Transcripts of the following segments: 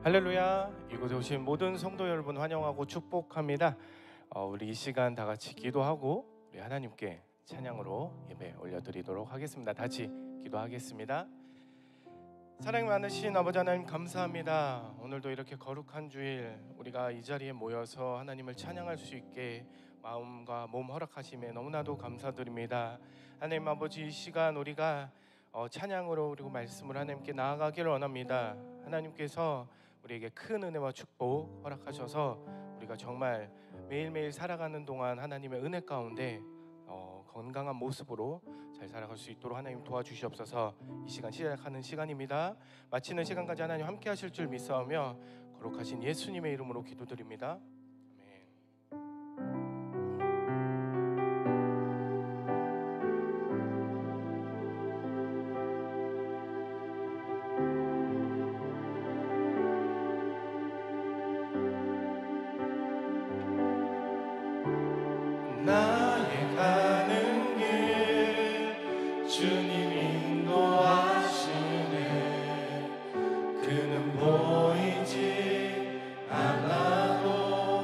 할렐루야. 이곳에 오신 모든 성도 여러분 환영하고 축복합니다. 우리 이 시간 다 같이 기도하고 우리 하나님께 찬양으로 예배 올려드리도록 하겠습니다. 같이 기도하겠습니다. 사랑 많으신 아버지 하나님 감사합니다. 오늘도 이렇게 거룩한 주일 우리가 이 자리에 모여서 하나님을 찬양할 수 있게 마음과 몸 허락하심에 너무나도 감사드립니다. 하나님 아버지, 이 시간 우리가 찬양으로 그리고 말씀을 하나님께 나아가기를 원합니다. 하나님께서 우리에게 큰 은혜와 축복 허락하셔서 우리가 정말 매일매일 살아가는 동안 하나님의 은혜 가운데 건강한 모습으로 잘 살아갈 수 있도록 하나님 도와주시옵소서. 이 시간 시작하는 시간입니다. 마치는 시간까지 하나님 함께 하실 줄 믿사오며 거룩하신 예수님의 이름으로 기도드립니다. 나의 가는 길 주님 인도하시네. 그는 보이지 않아도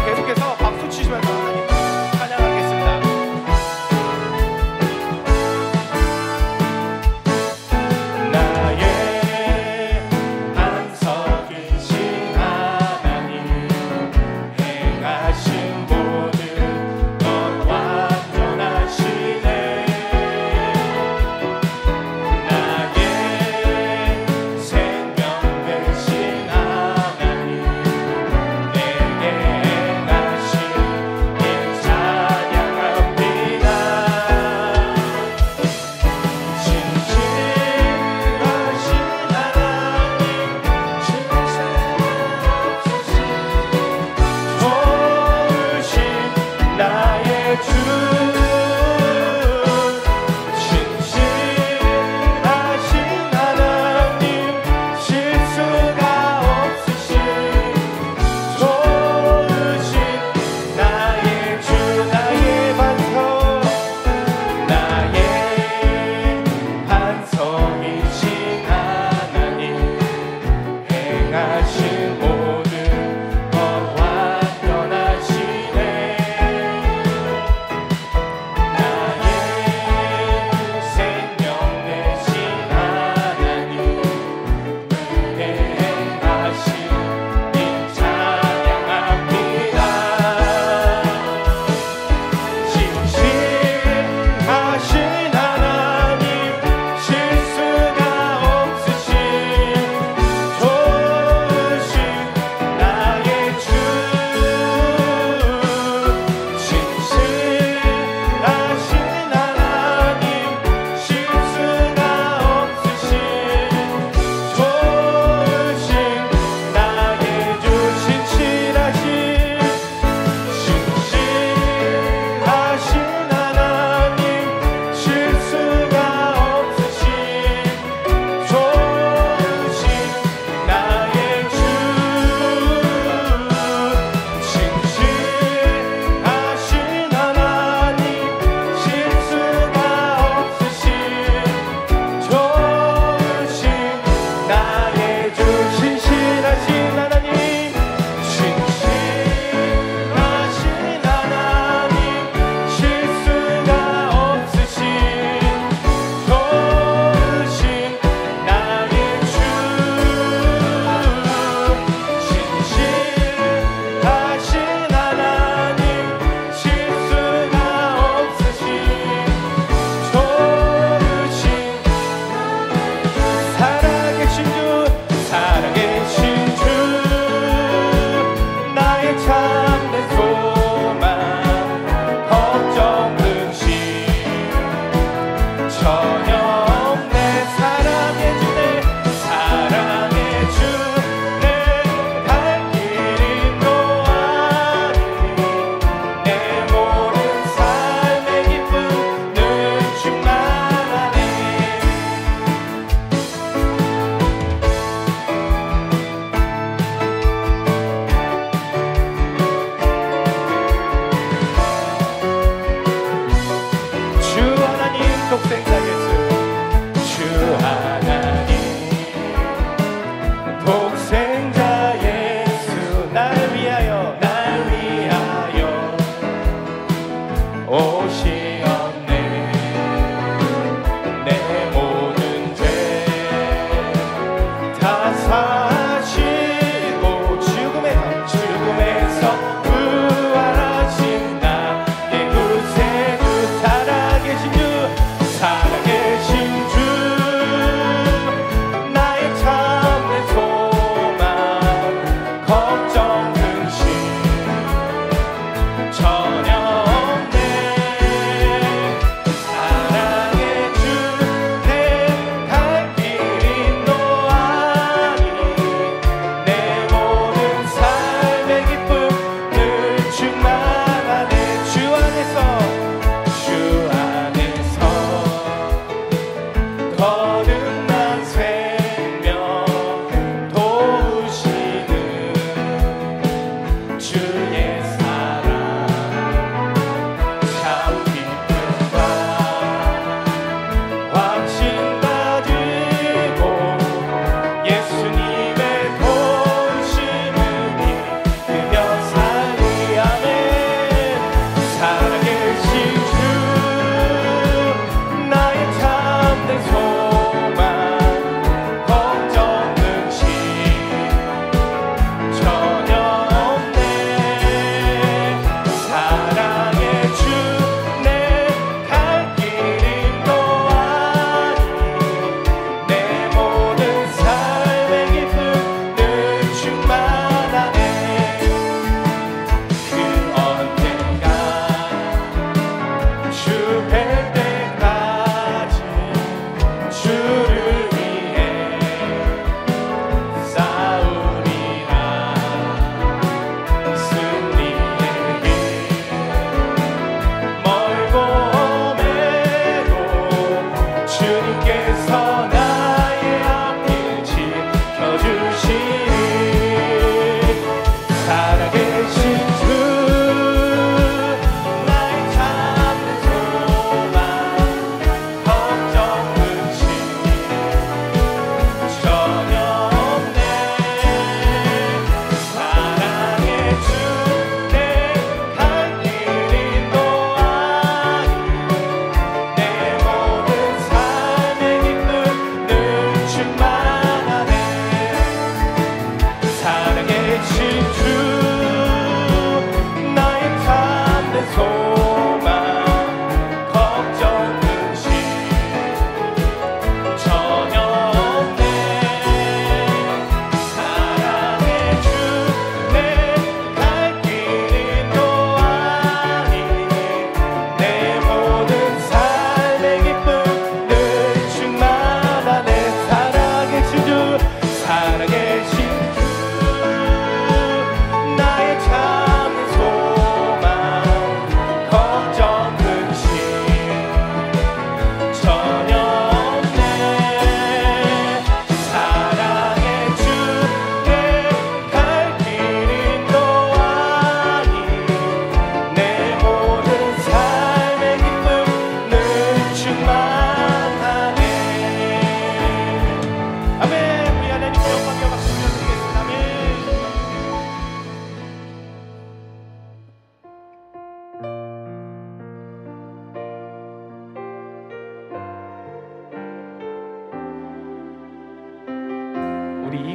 계속해서 박수 치시면서 하나님 찬양하겠습니다. 나의 안석이신 하나님 행하신 모든 것 완전하시네. 나의 생명 되신 하나님 내게 행하신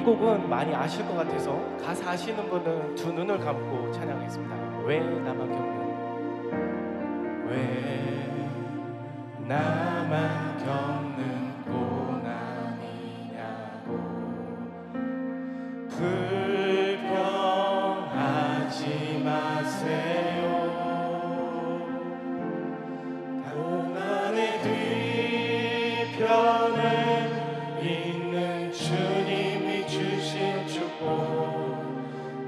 곡은 많이 아실 것 같아서 가사 아시는 분은 두 눈을 감고 찬양하겠습니다. 왜 나만 겪는, 왜 나만 겪는 고난이냐고 불평하지 마세요. 고난의 뒤편에 있는 주님이 주신 축복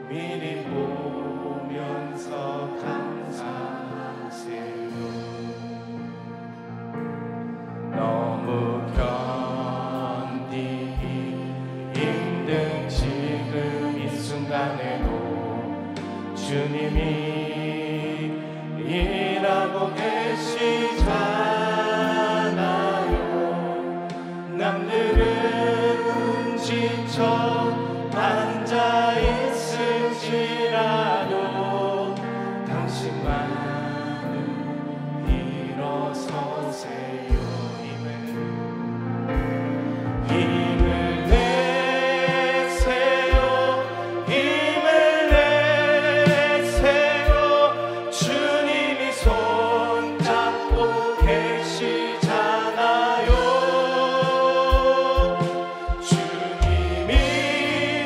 미리 보면서 감사하세요. 너무 견디기 힘든 지금 이 순간에도 주님이 일하고 계시잖아요. 남들은 지쳐 앉아 있을지라도 당신만은 일어서세요. 힘을 내세요. 힘을 내세요. 주님이 손잡고 계시잖아요. 주님이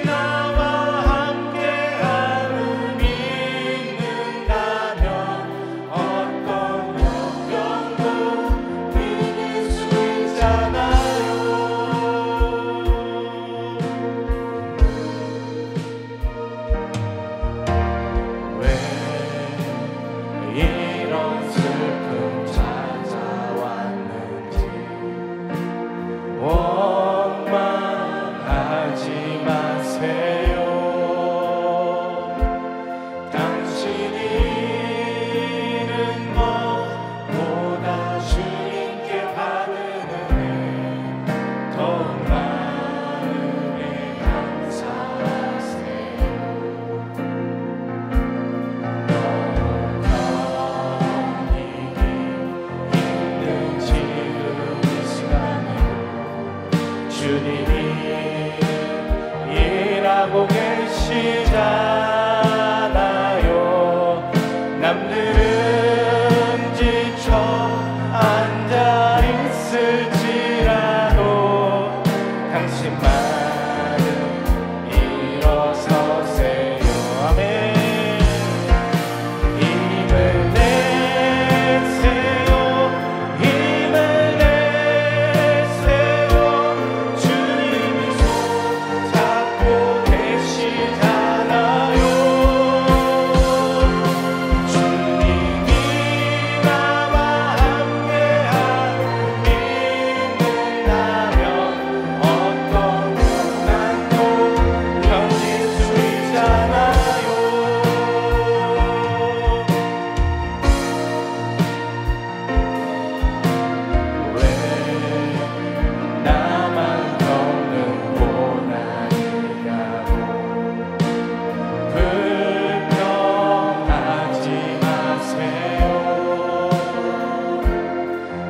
나와 함께하는 믿는다면 어떤 역경도 이길 수 있잖아요. 왜 이런 슬픔 찾아왔는지 원망하지 마세요. 당신이 잃은 것보다 주님께 받은 은혜 더욱 많음에 감사하세요. 견디기 힘든 지금 이 시간에 주님이 일하고 계시잖아요. 남들은 지쳐 앉아 있을지라도 당신만은 일어서세요. 아멘. 힘을 내세요. 힘을 내세요. 주님이 손잡고 계시잖아요. 주님이 나와 함께하는 믿는다면 어떤 고난도 견딜 수 있잖아요. 왜 나만 겪는 고난이냐고 불평하지 마세요.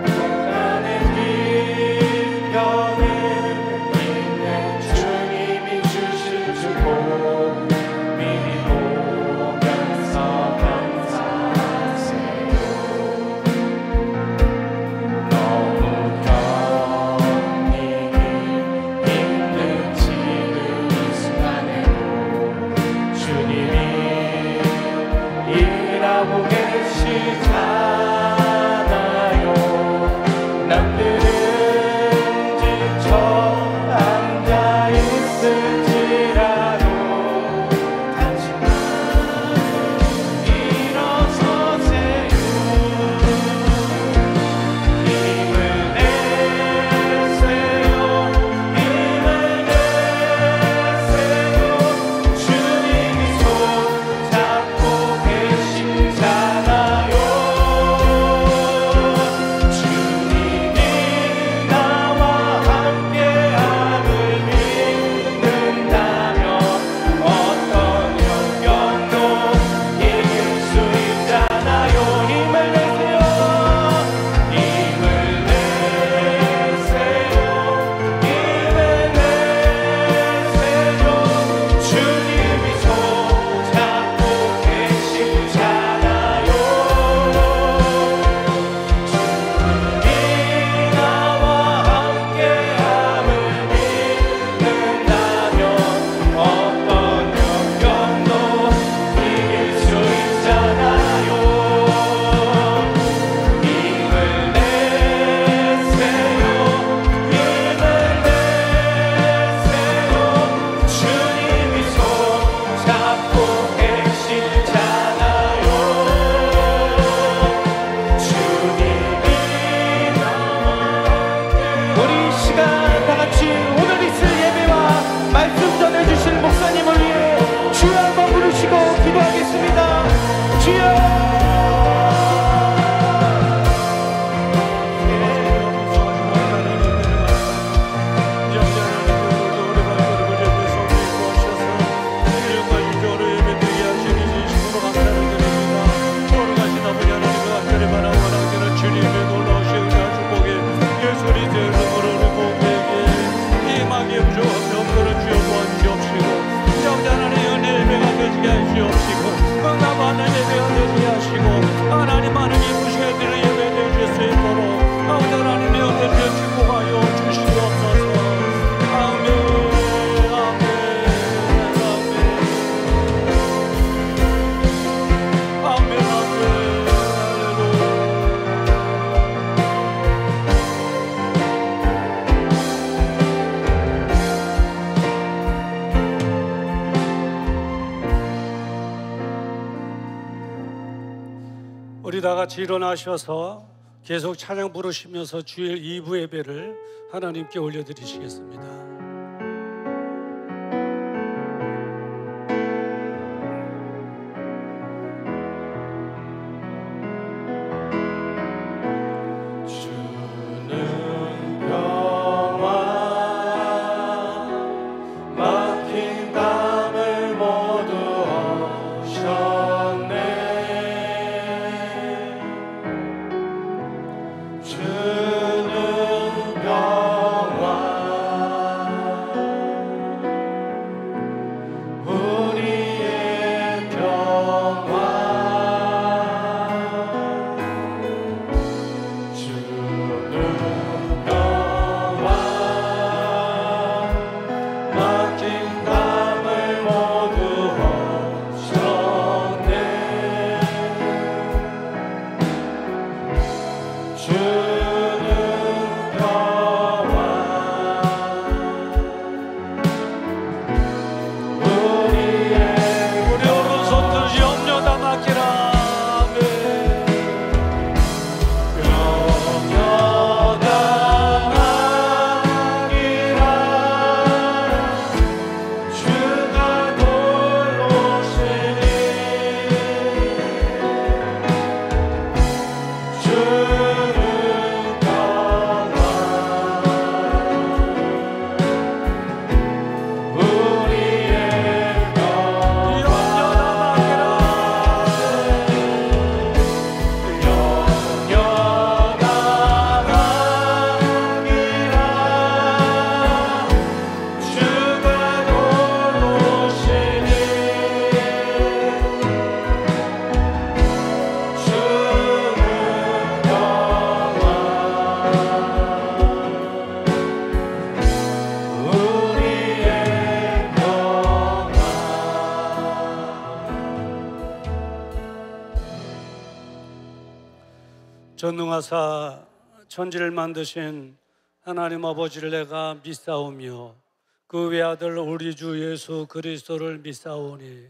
고난의 뒤편에 있는 주님이 주신 축복 미리 보면서 감사하세요. 너무 견디기 힘든 지금 이 순간에도 주님이 일하고 계시잖아요. 남들은 지쳐 앉아 있을지라도 당신만은 일어서세요. 힘을 내세요. 힘을 내세요. 주님이 손잡고 계시잖아요. 우리 다 같이 일어나셔서 계속 찬양 부르시면서 주일 2부 예배를 하나님께 올려드리시겠습니다. 전능하사 천지를 만드신 하나님 아버지를 내가 믿사오며 그 외아들 우리 주 예수 그리스도를 믿사오니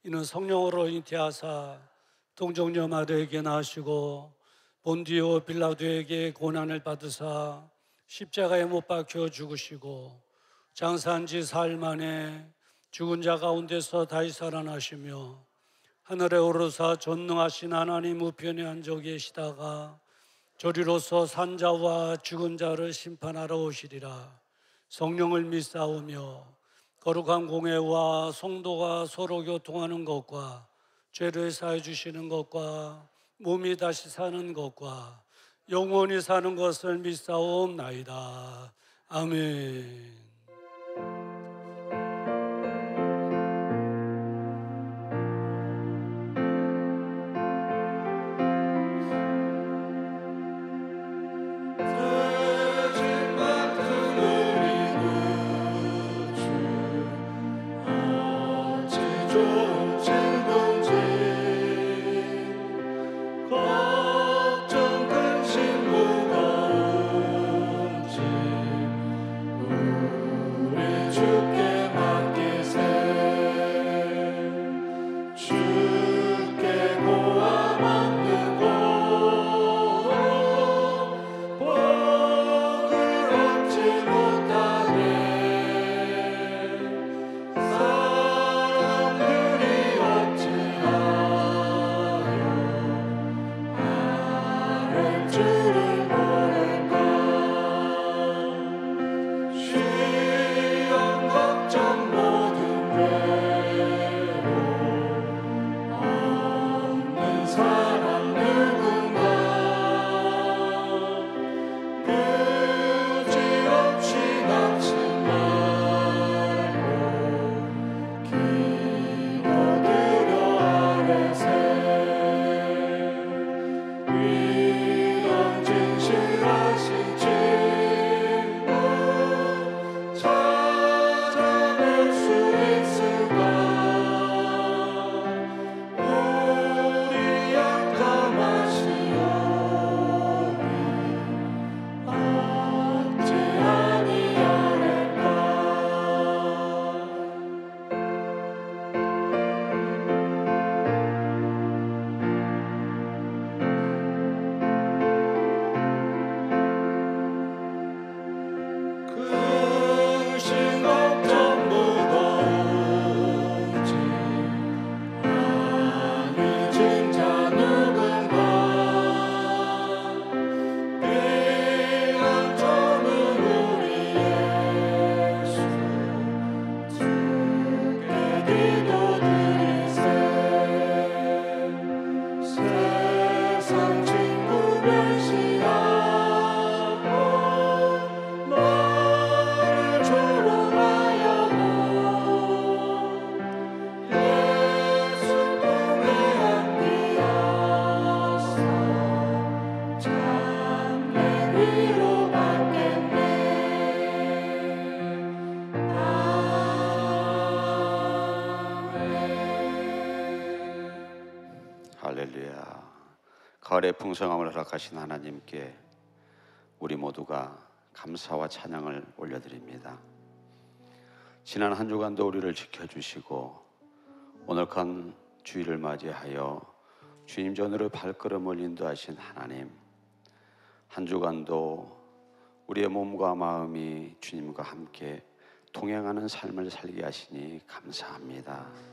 이는 성령으로 잉태하사 동정녀 마리아에게 나시고 본디오 빌라도에게 고난을 받으사 십자가에 못 박혀 죽으시고 장사한 지 사흘 만에 죽은 자 가운데서 다시 살아나시며 하늘에 오르사 전능하신 하나님 우편에 앉아 계시다가 저리로서 산자와 죽은 자를 심판하러 오시리라. 성령을 믿사오며 거룩한 공회와 성도가 서로 교통하는 것과 죄를 사해 주시는 것과 몸이 다시 사는 것과 영원히 사는 것을 믿사옵나이다. 아멘. 걱정 근심 무거운 짐 할렐루야. 가을의 풍성함을 허락하신 하나님께 우리 모두가 감사와 찬양을 올려드립니다. 지난 한 주간도 우리를 지켜주시고 오늘간 주일을 맞이하여 주님 전으로 발걸음을 인도하신 하나님, 한 주간도 우리의 몸과 마음이 주님과 함께 동행하는 삶을 살게 하시니 감사합니다.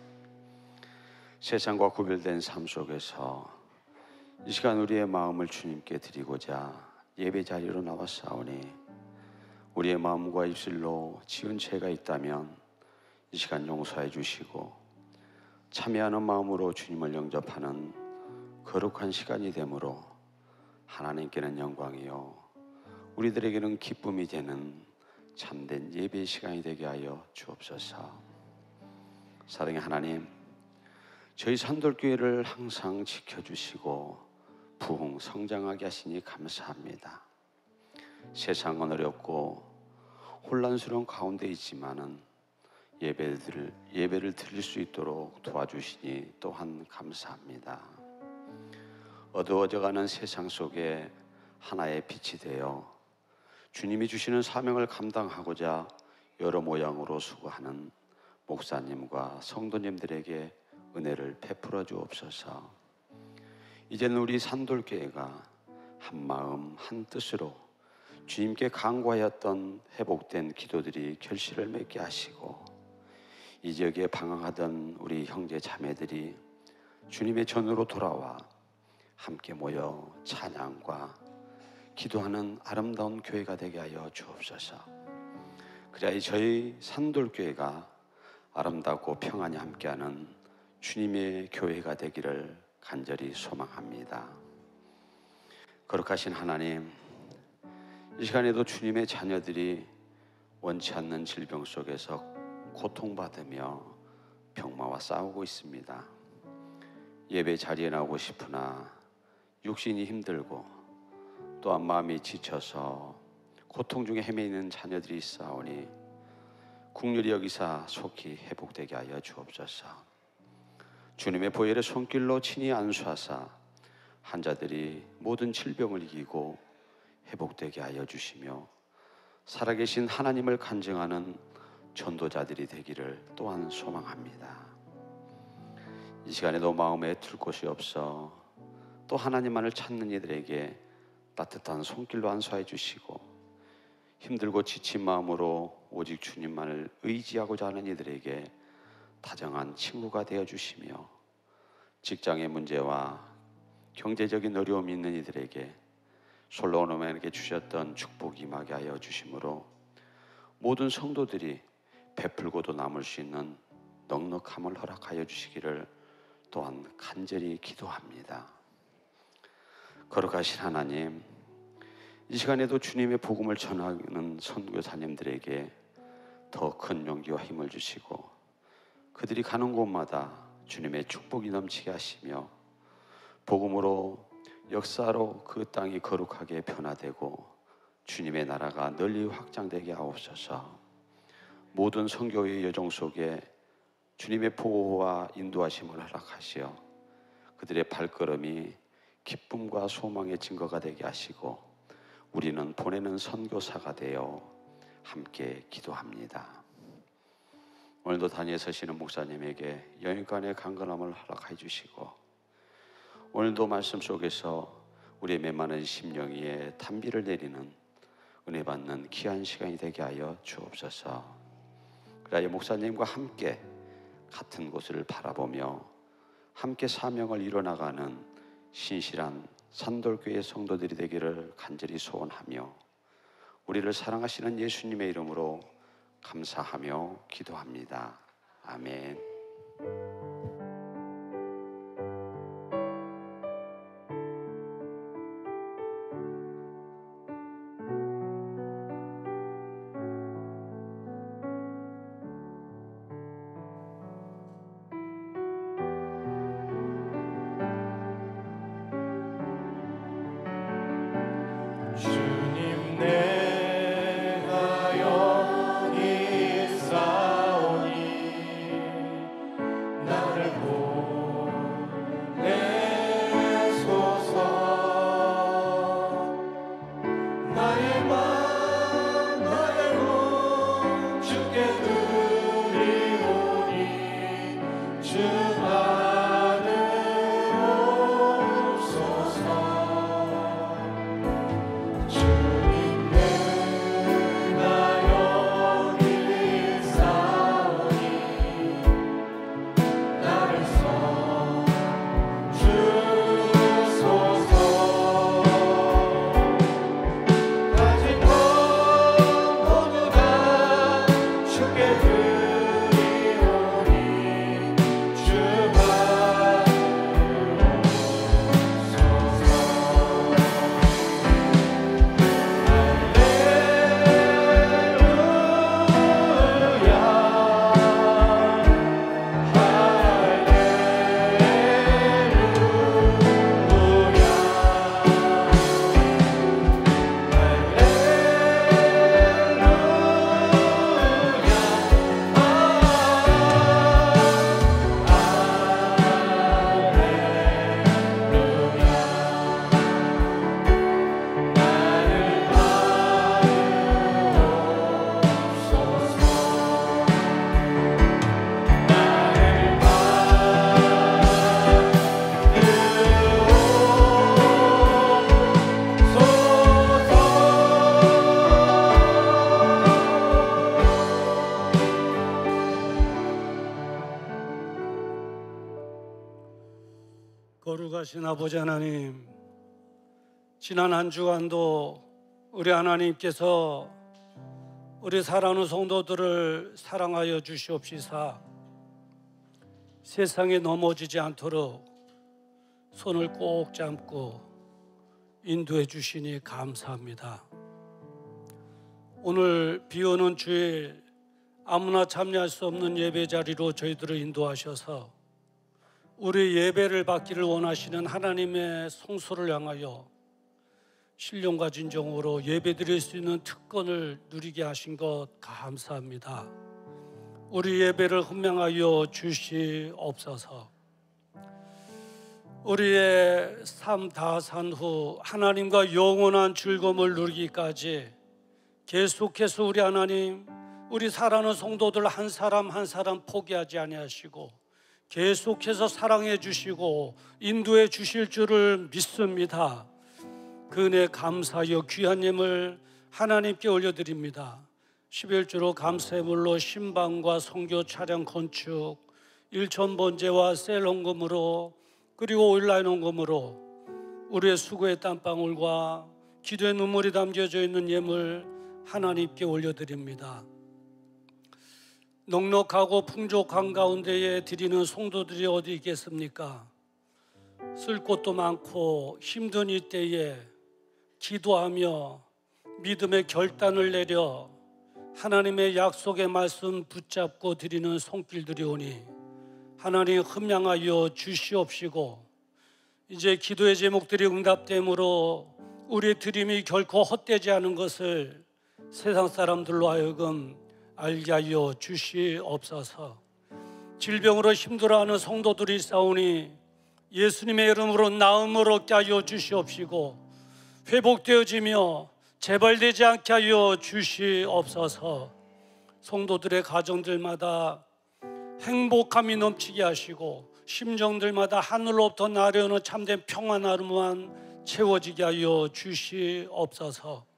세상과 구별된 삶 속에서 이 시간 우리의 마음을 주님께 드리고자 예배 자리로 나왔사오니, 우리의 마음과 입술로 지은 죄가 있다면 이 시간 용서해 주시고 참여하는 마음으로 주님을 영접하는 거룩한 시간이 되므로 하나님께는 영광이요 우리들에게는 기쁨이 되는 참된 예배 시간이 되게 하여 주옵소서. 사랑의 하나님, 저희 산돌교회를 항상 지켜주시고 부흥 성장하게 하시니 감사합니다. 세상은 어렵고 혼란스러운 가운데 있지만은 예배를 드릴 수 있도록 도와주시니 또한 감사합니다. 어두워져가는 세상 속에 하나의 빛이 되어 주님이 주시는 사명을 감당하고자 여러 모양으로 수고하는 목사님과 성도님들에게 은혜를 베풀어 주옵소서. 이제는 우리 산돌교회가 한 마음 한 뜻으로 주님께 간구하였던 회복된 기도들이 결실을 맺게 하시고, 이 지역에 방황하던 우리 형제 자매들이 주님의 전으로 돌아와 함께 모여 찬양과 기도하는 아름다운 교회가 되게 하여 주옵소서. 그래야 저희 산돌교회가 아름답고 평안히 함께하는 주님의 교회가 되기를 간절히 소망합니다. 거룩하신 하나님, 이 시간에도 주님의 자녀들이 원치 않는 질병 속에서 고통받으며 병마와 싸우고 있습니다. 예배 자리에 나오고 싶으나 육신이 힘들고 또한 마음이 지쳐서 고통 중에 헤매이는 자녀들이 있사오니 국률이 여기사 속히 회복되게 하여 주옵소서. 주님의 보혈의 손길로 친히 안수하사 환자들이 모든 질병을 이기고 회복되게 하여 주시며 살아계신 하나님을 간증하는 전도자들이 되기를 또한 소망합니다. 이 시간에도 마음에 둘 곳이 없어 또 하나님만을 찾는 이들에게 따뜻한 손길로 안수해 주시고, 힘들고 지친 마음으로 오직 주님만을 의지하고자 하는 이들에게 다정한 친구가 되어 주시며, 직장의 문제와 경제적인 어려움이 있는 이들에게 솔로몬에게 주셨던 축복이 임하게 하여 주심으로 모든 성도들이 베풀고도 남을 수 있는 넉넉함을 허락하여 주시기를 또한 간절히 기도합니다. 거룩하신 하나님, 이 시간에도 주님의 복음을 전하는 선교사님들에게 더 큰 용기와 힘을 주시고, 그들이 가는 곳마다 주님의 축복이 넘치게 하시며 복음으로 역사로 그 땅이 거룩하게 변화되고 주님의 나라가 널리 확장되게 하옵소서. 모든 선교의 여정 속에 주님의 보호와 인도하심을 허락하시어 그들의 발걸음이 기쁨과 소망의 증거가 되게 하시고, 우리는 보내는 선교사가 되어 함께 기도합니다. 오늘도 단위에 서시는 목사님에게 영육간의 강건함을 허락해 주시고, 오늘도 말씀 속에서 우리의 메마른 심령 위에 단비를 내리는 은혜 받는 귀한 시간이 되게 하여 주옵소서. 그래야 목사님과 함께 같은 곳을 바라보며 함께 사명을 이뤄나가는 신실한 산돌교회 성도들이 되기를 간절히 소원하며, 우리를 사랑하시는 예수님의 이름으로 감사하며 기도합니다. 아멘. 주님 내가 여기 있사오니 자비하신 아버지 하나님, 지난 한 주간도 우리 하나님께서 우리 사랑하는 성도들을 사랑하여 주시옵시사 세상에 넘어지지 않도록 손을 꼭 잡고 인도해 주시니 감사합니다. 오늘 비 오는 주일 아무나 참여할 수 없는 예배 자리로 저희들을 인도하셔서 우리 예배를 받기를 원하시는 하나님의 성소를 향하여 신령과 진정으로 예배드릴 수 있는 특권을 누리게 하신 것 감사합니다. 우리 예배를 훈명하여 주시옵소서. 우리의 삶 다 산 후 하나님과 영원한 즐거움을 누리기까지 계속해서 우리 하나님, 우리 사랑하는 성도들 한 사람 한 사람 포기하지 아니하시고 계속해서 사랑해 주시고 인도해 주실 줄을 믿습니다. 그 은혜 감사하여 귀한 예물 하나님께 올려드립니다. 11주로 감사예물로 신방과 선교 차량 건축, 일천 번제와 셀 헌금으로 그리고 온라인 헌금으로 우리의 수고의 땀방울과 기도의 눈물이 담겨져 있는 예물 하나님께 올려드립니다. 넉넉하고 풍족한 가운데에 드리는 성도들이 어디 있겠습니까? 쓸 곳도 많고 힘든 이때에 기도하며 믿음의 결단을 내려 하나님의 약속의 말씀 붙잡고 드리는 손길들이 오니 하나님 흠양하여 주시옵시고 이제 기도의 제목들이 응답됨으로 우리의 드림이 결코 헛되지 않은 것을 세상 사람들로 하여금 알게 하여 주시옵소서. 질병으로 힘들어하는 성도들이 있사오니 예수님의 이름으로 나음을 얻게 하여 주시옵시고 회복되어지며 재발되지 않게 하여 주시옵소서. 성도들의 가정들마다 행복함이 넘치게 하시고 심정들마다 하늘로부터 나려오는 참된 평안함만 채워지게 하여 주시옵소서.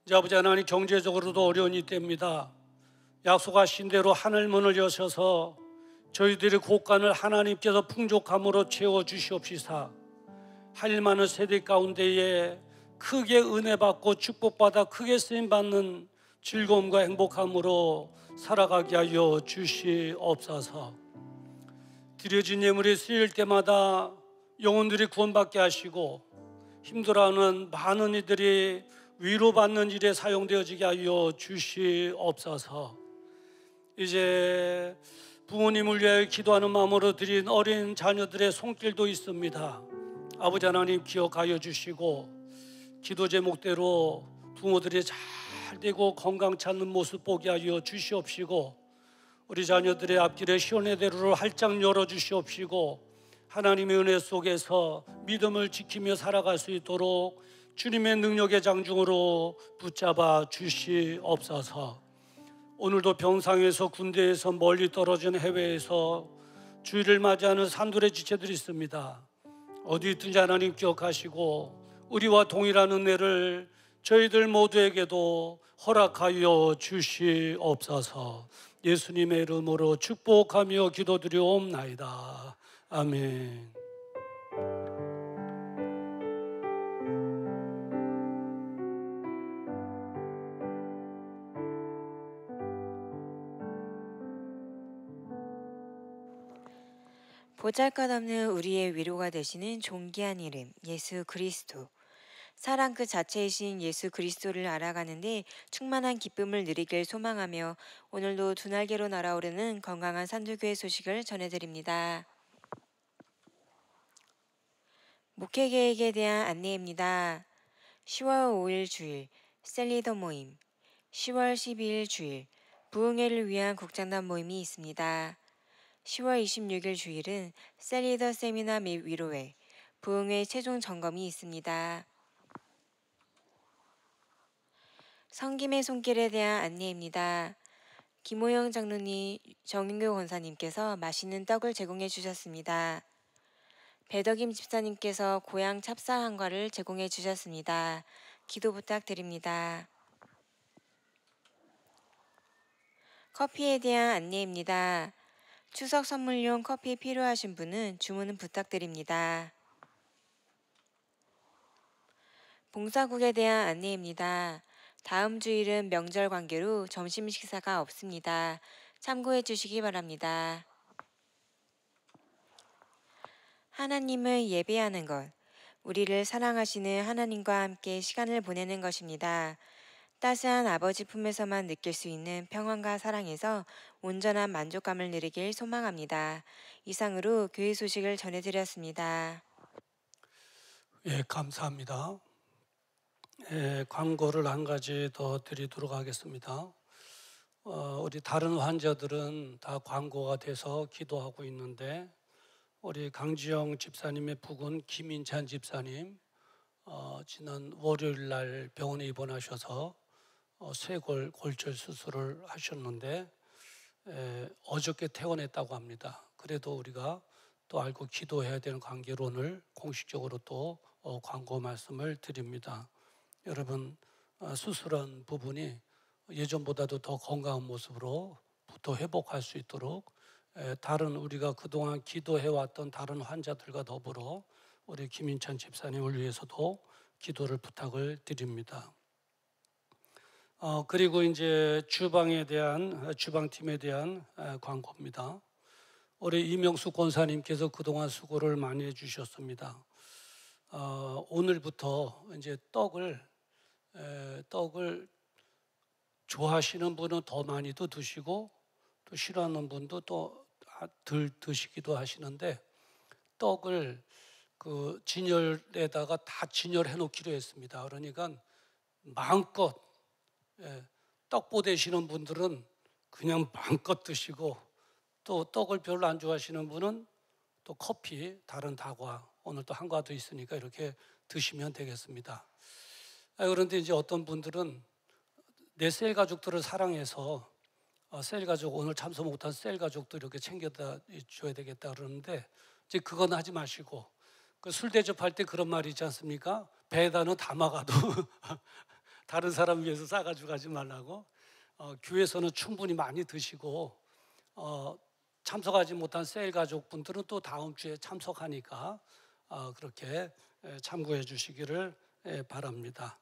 이제 아버지 하나님, 경제적으로도 어려운 이때입니다. 약속하신 대로 하늘문을 여셔서 저희들의 곳간을 하나님께서 풍족함으로 채워주시옵시사 할 많은 세대 가운데에 크게 은혜 받고 축복받아 크게 쓰임받는 즐거움과 행복함으로 살아가게 하여 주시옵소서. 드려진 예물이 쓰일 때마다 영혼들이 구원받게 하시고 힘들어하는 많은 이들이 위로받는 일에 사용되어지게 하여 주시옵소서. 이제 부모님을 위하여 기도하는 마음으로 드린 어린 자녀들의 손길도 있습니다. 아버지 하나님 기억하여 주시고 기도 제목대로 부모들이 잘 되고 건강 찾는 모습 보게 하여 주시옵시고 우리 자녀들의 앞길에 시온의 대로를 활짝 열어주시옵시고 하나님의 은혜 속에서 믿음을 지키며 살아갈 수 있도록 주님의 능력의 장중으로 붙잡아 주시옵소서. 오늘도 병상에서 군대에서 멀리 떨어진 해외에서 주일을 맞이하는 산들의 지체들이 있습니다. 어디 있든지 하나님 기억하시고 우리와 동일한 은혜를 저희들 모두에게도 허락하여 주시옵소서. 예수님의 이름으로 축복하며 기도드리옵나이다. 아멘. 보잘것없는 우리의 위로가 되시는 존귀한 이름 예수 그리스도. 사랑 그 자체이신 예수 그리스도를 알아가는데 충만한 기쁨을 누리길 소망하며 오늘도 두 날개로 날아오르는 건강한 산들교회 소식을 전해드립니다. 목회 계획에 대한 안내입니다. 10월 5일 주일 셀리더 모임, 10월 12일 주일 부흥회를 위한 국장단 모임이 있습니다. 10월 26일 주일은 셀리더 세미나 및 위로회, 부흥회 최종 점검이 있습니다. 성김의 손길에 대한 안내입니다. 김호영 장로님, 정인교 권사님께서 맛있는 떡을 제공해 주셨습니다. 배덕임 집사님께서 고향 찹쌀 한과를 제공해 주셨습니다. 기도 부탁드립니다. 커피에 대한 안내입니다. 추석 선물용 커피 필요하신 분은 주문 부탁드립니다. 봉사국에 대한 안내입니다. 다음 주일은 명절 관계로 점심 식사가 없습니다. 참고해 주시기 바랍니다. 하나님을 예배하는 것, 우리를 사랑하시는 하나님과 함께 시간을 보내는 것입니다. 따스한 아버지 품에서만 느낄 수 있는 평안과 사랑에서 온전한 만족감을 누리길 소망합니다. 이상으로 교회 소식을 전해드렸습니다. 예, 감사합니다. 광고를 한 가지 더 드리도록 하겠습니다. 우리 다른 환자들은 다 광고가 돼서 기도하고 있는데 우리 강지영 집사님의 부군 김인찬 집사님 지난 월요일 날 병원에 입원하셔서 쇄골 골절 수술을 하셨는데 어저께 퇴원했다고 합니다. 그래도 우리가 또 알고 기도해야 되는 관계로 오늘 공식적으로 또 광고 말씀을 드립니다. 여러분 수술한 부분이 예전보다도 더 건강한 모습으로 또 회복할 수 있도록 다른 우리가 그동안 기도해왔던 다른 환자들과 더불어 우리 김인찬 집사님을 위해서도 기도를 부탁을 드립니다. 그리고 이제 주방팀에 대한 광고입니다. 우리 이명수 권사님께서 그동안 수고를 많이 해주셨습니다. 오늘부터 이제 떡을 좋아하시는 분은 더 많이도 드시고 또 싫어하는 분도 또 덜 드시기도 하시는데 떡을 그 진열에다가 다 진열해 놓기로 했습니다. 그러니까 마음껏 떡 보내시는 분들은 그냥 마음껏 드시고 또 떡을 별로 안 좋아하시는 분은 또 커피, 다른 다과 오늘 또 한과도 있으니까 이렇게 드시면 되겠습니다. 그런데 이제 어떤 분들은 내 셀 가족들을 사랑해서 셀 가족 오늘 참석 못한 셀 가족도 이렇게 챙겨다 줘야 되겠다 그러는데 이제 그건 하지 마시고 그 술 대접할 때 그런 말이 있지 않습니까? 배에다는 담아가도 다른 사람 위해서 싸가지고 가지 말라고. 교회에서는 충분히 많이 드시고 참석하지 못한 셀 가족분들은 또 다음 주에 참석하니까 그렇게 참고해 주시기를 바랍니다.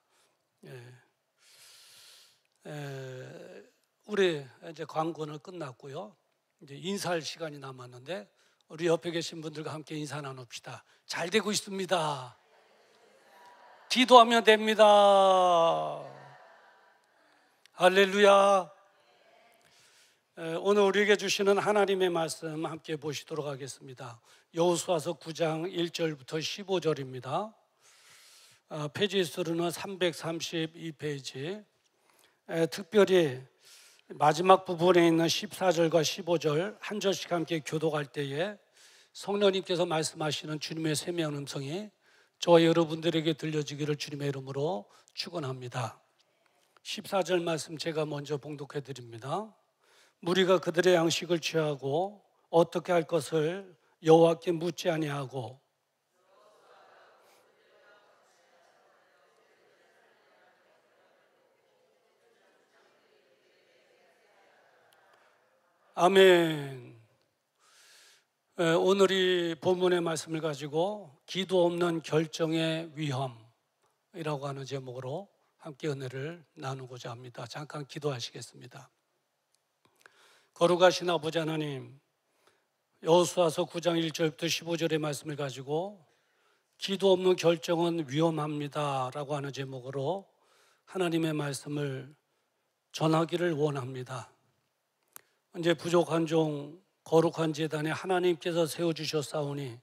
우리 이제 광고는 끝났고요. 이제 인사할 시간이 남았는데 우리 옆에 계신 분들과 함께 인사 나눕시다. 잘 되고 있습니다. 기도하면 됩니다. 할렐루야. 오늘 우리에게 주시는 하나님의 말씀 함께 보시도록 하겠습니다. 여호수아서 9장 1절부터 15절입니다. 페이지 수로는 332페이지. 특별히 마지막 부분에 있는 14절과 15절 한 절씩 함께 교독할 때에 성령님께서 말씀하시는 주님의 세미한 음성이 저와 여러분들에게 들려지기를 주님의 이름으로 축원합니다. 14절 말씀 제가 먼저 봉독해 드립니다. 무리가 그들의 양식을 취하고 어떻게 할 것을 여호와께 묻지 아니하고 아멘. 오늘 이 본문의 말씀을 가지고 기도 없는 결정의 위험이라고 하는 제목으로 함께 은혜를 나누고자 합니다. 잠깐 기도하시겠습니다. 거룩하신 아버지 하나님, 여호수아서 9장 1절부터 15절의 말씀을 가지고 기도 없는 결정은 위험합니다 라고 하는 제목으로 하나님의 말씀을 전하기를 원합니다. 이제 부족한 종 거룩한 제단에 하나님께서 세워주셨사오니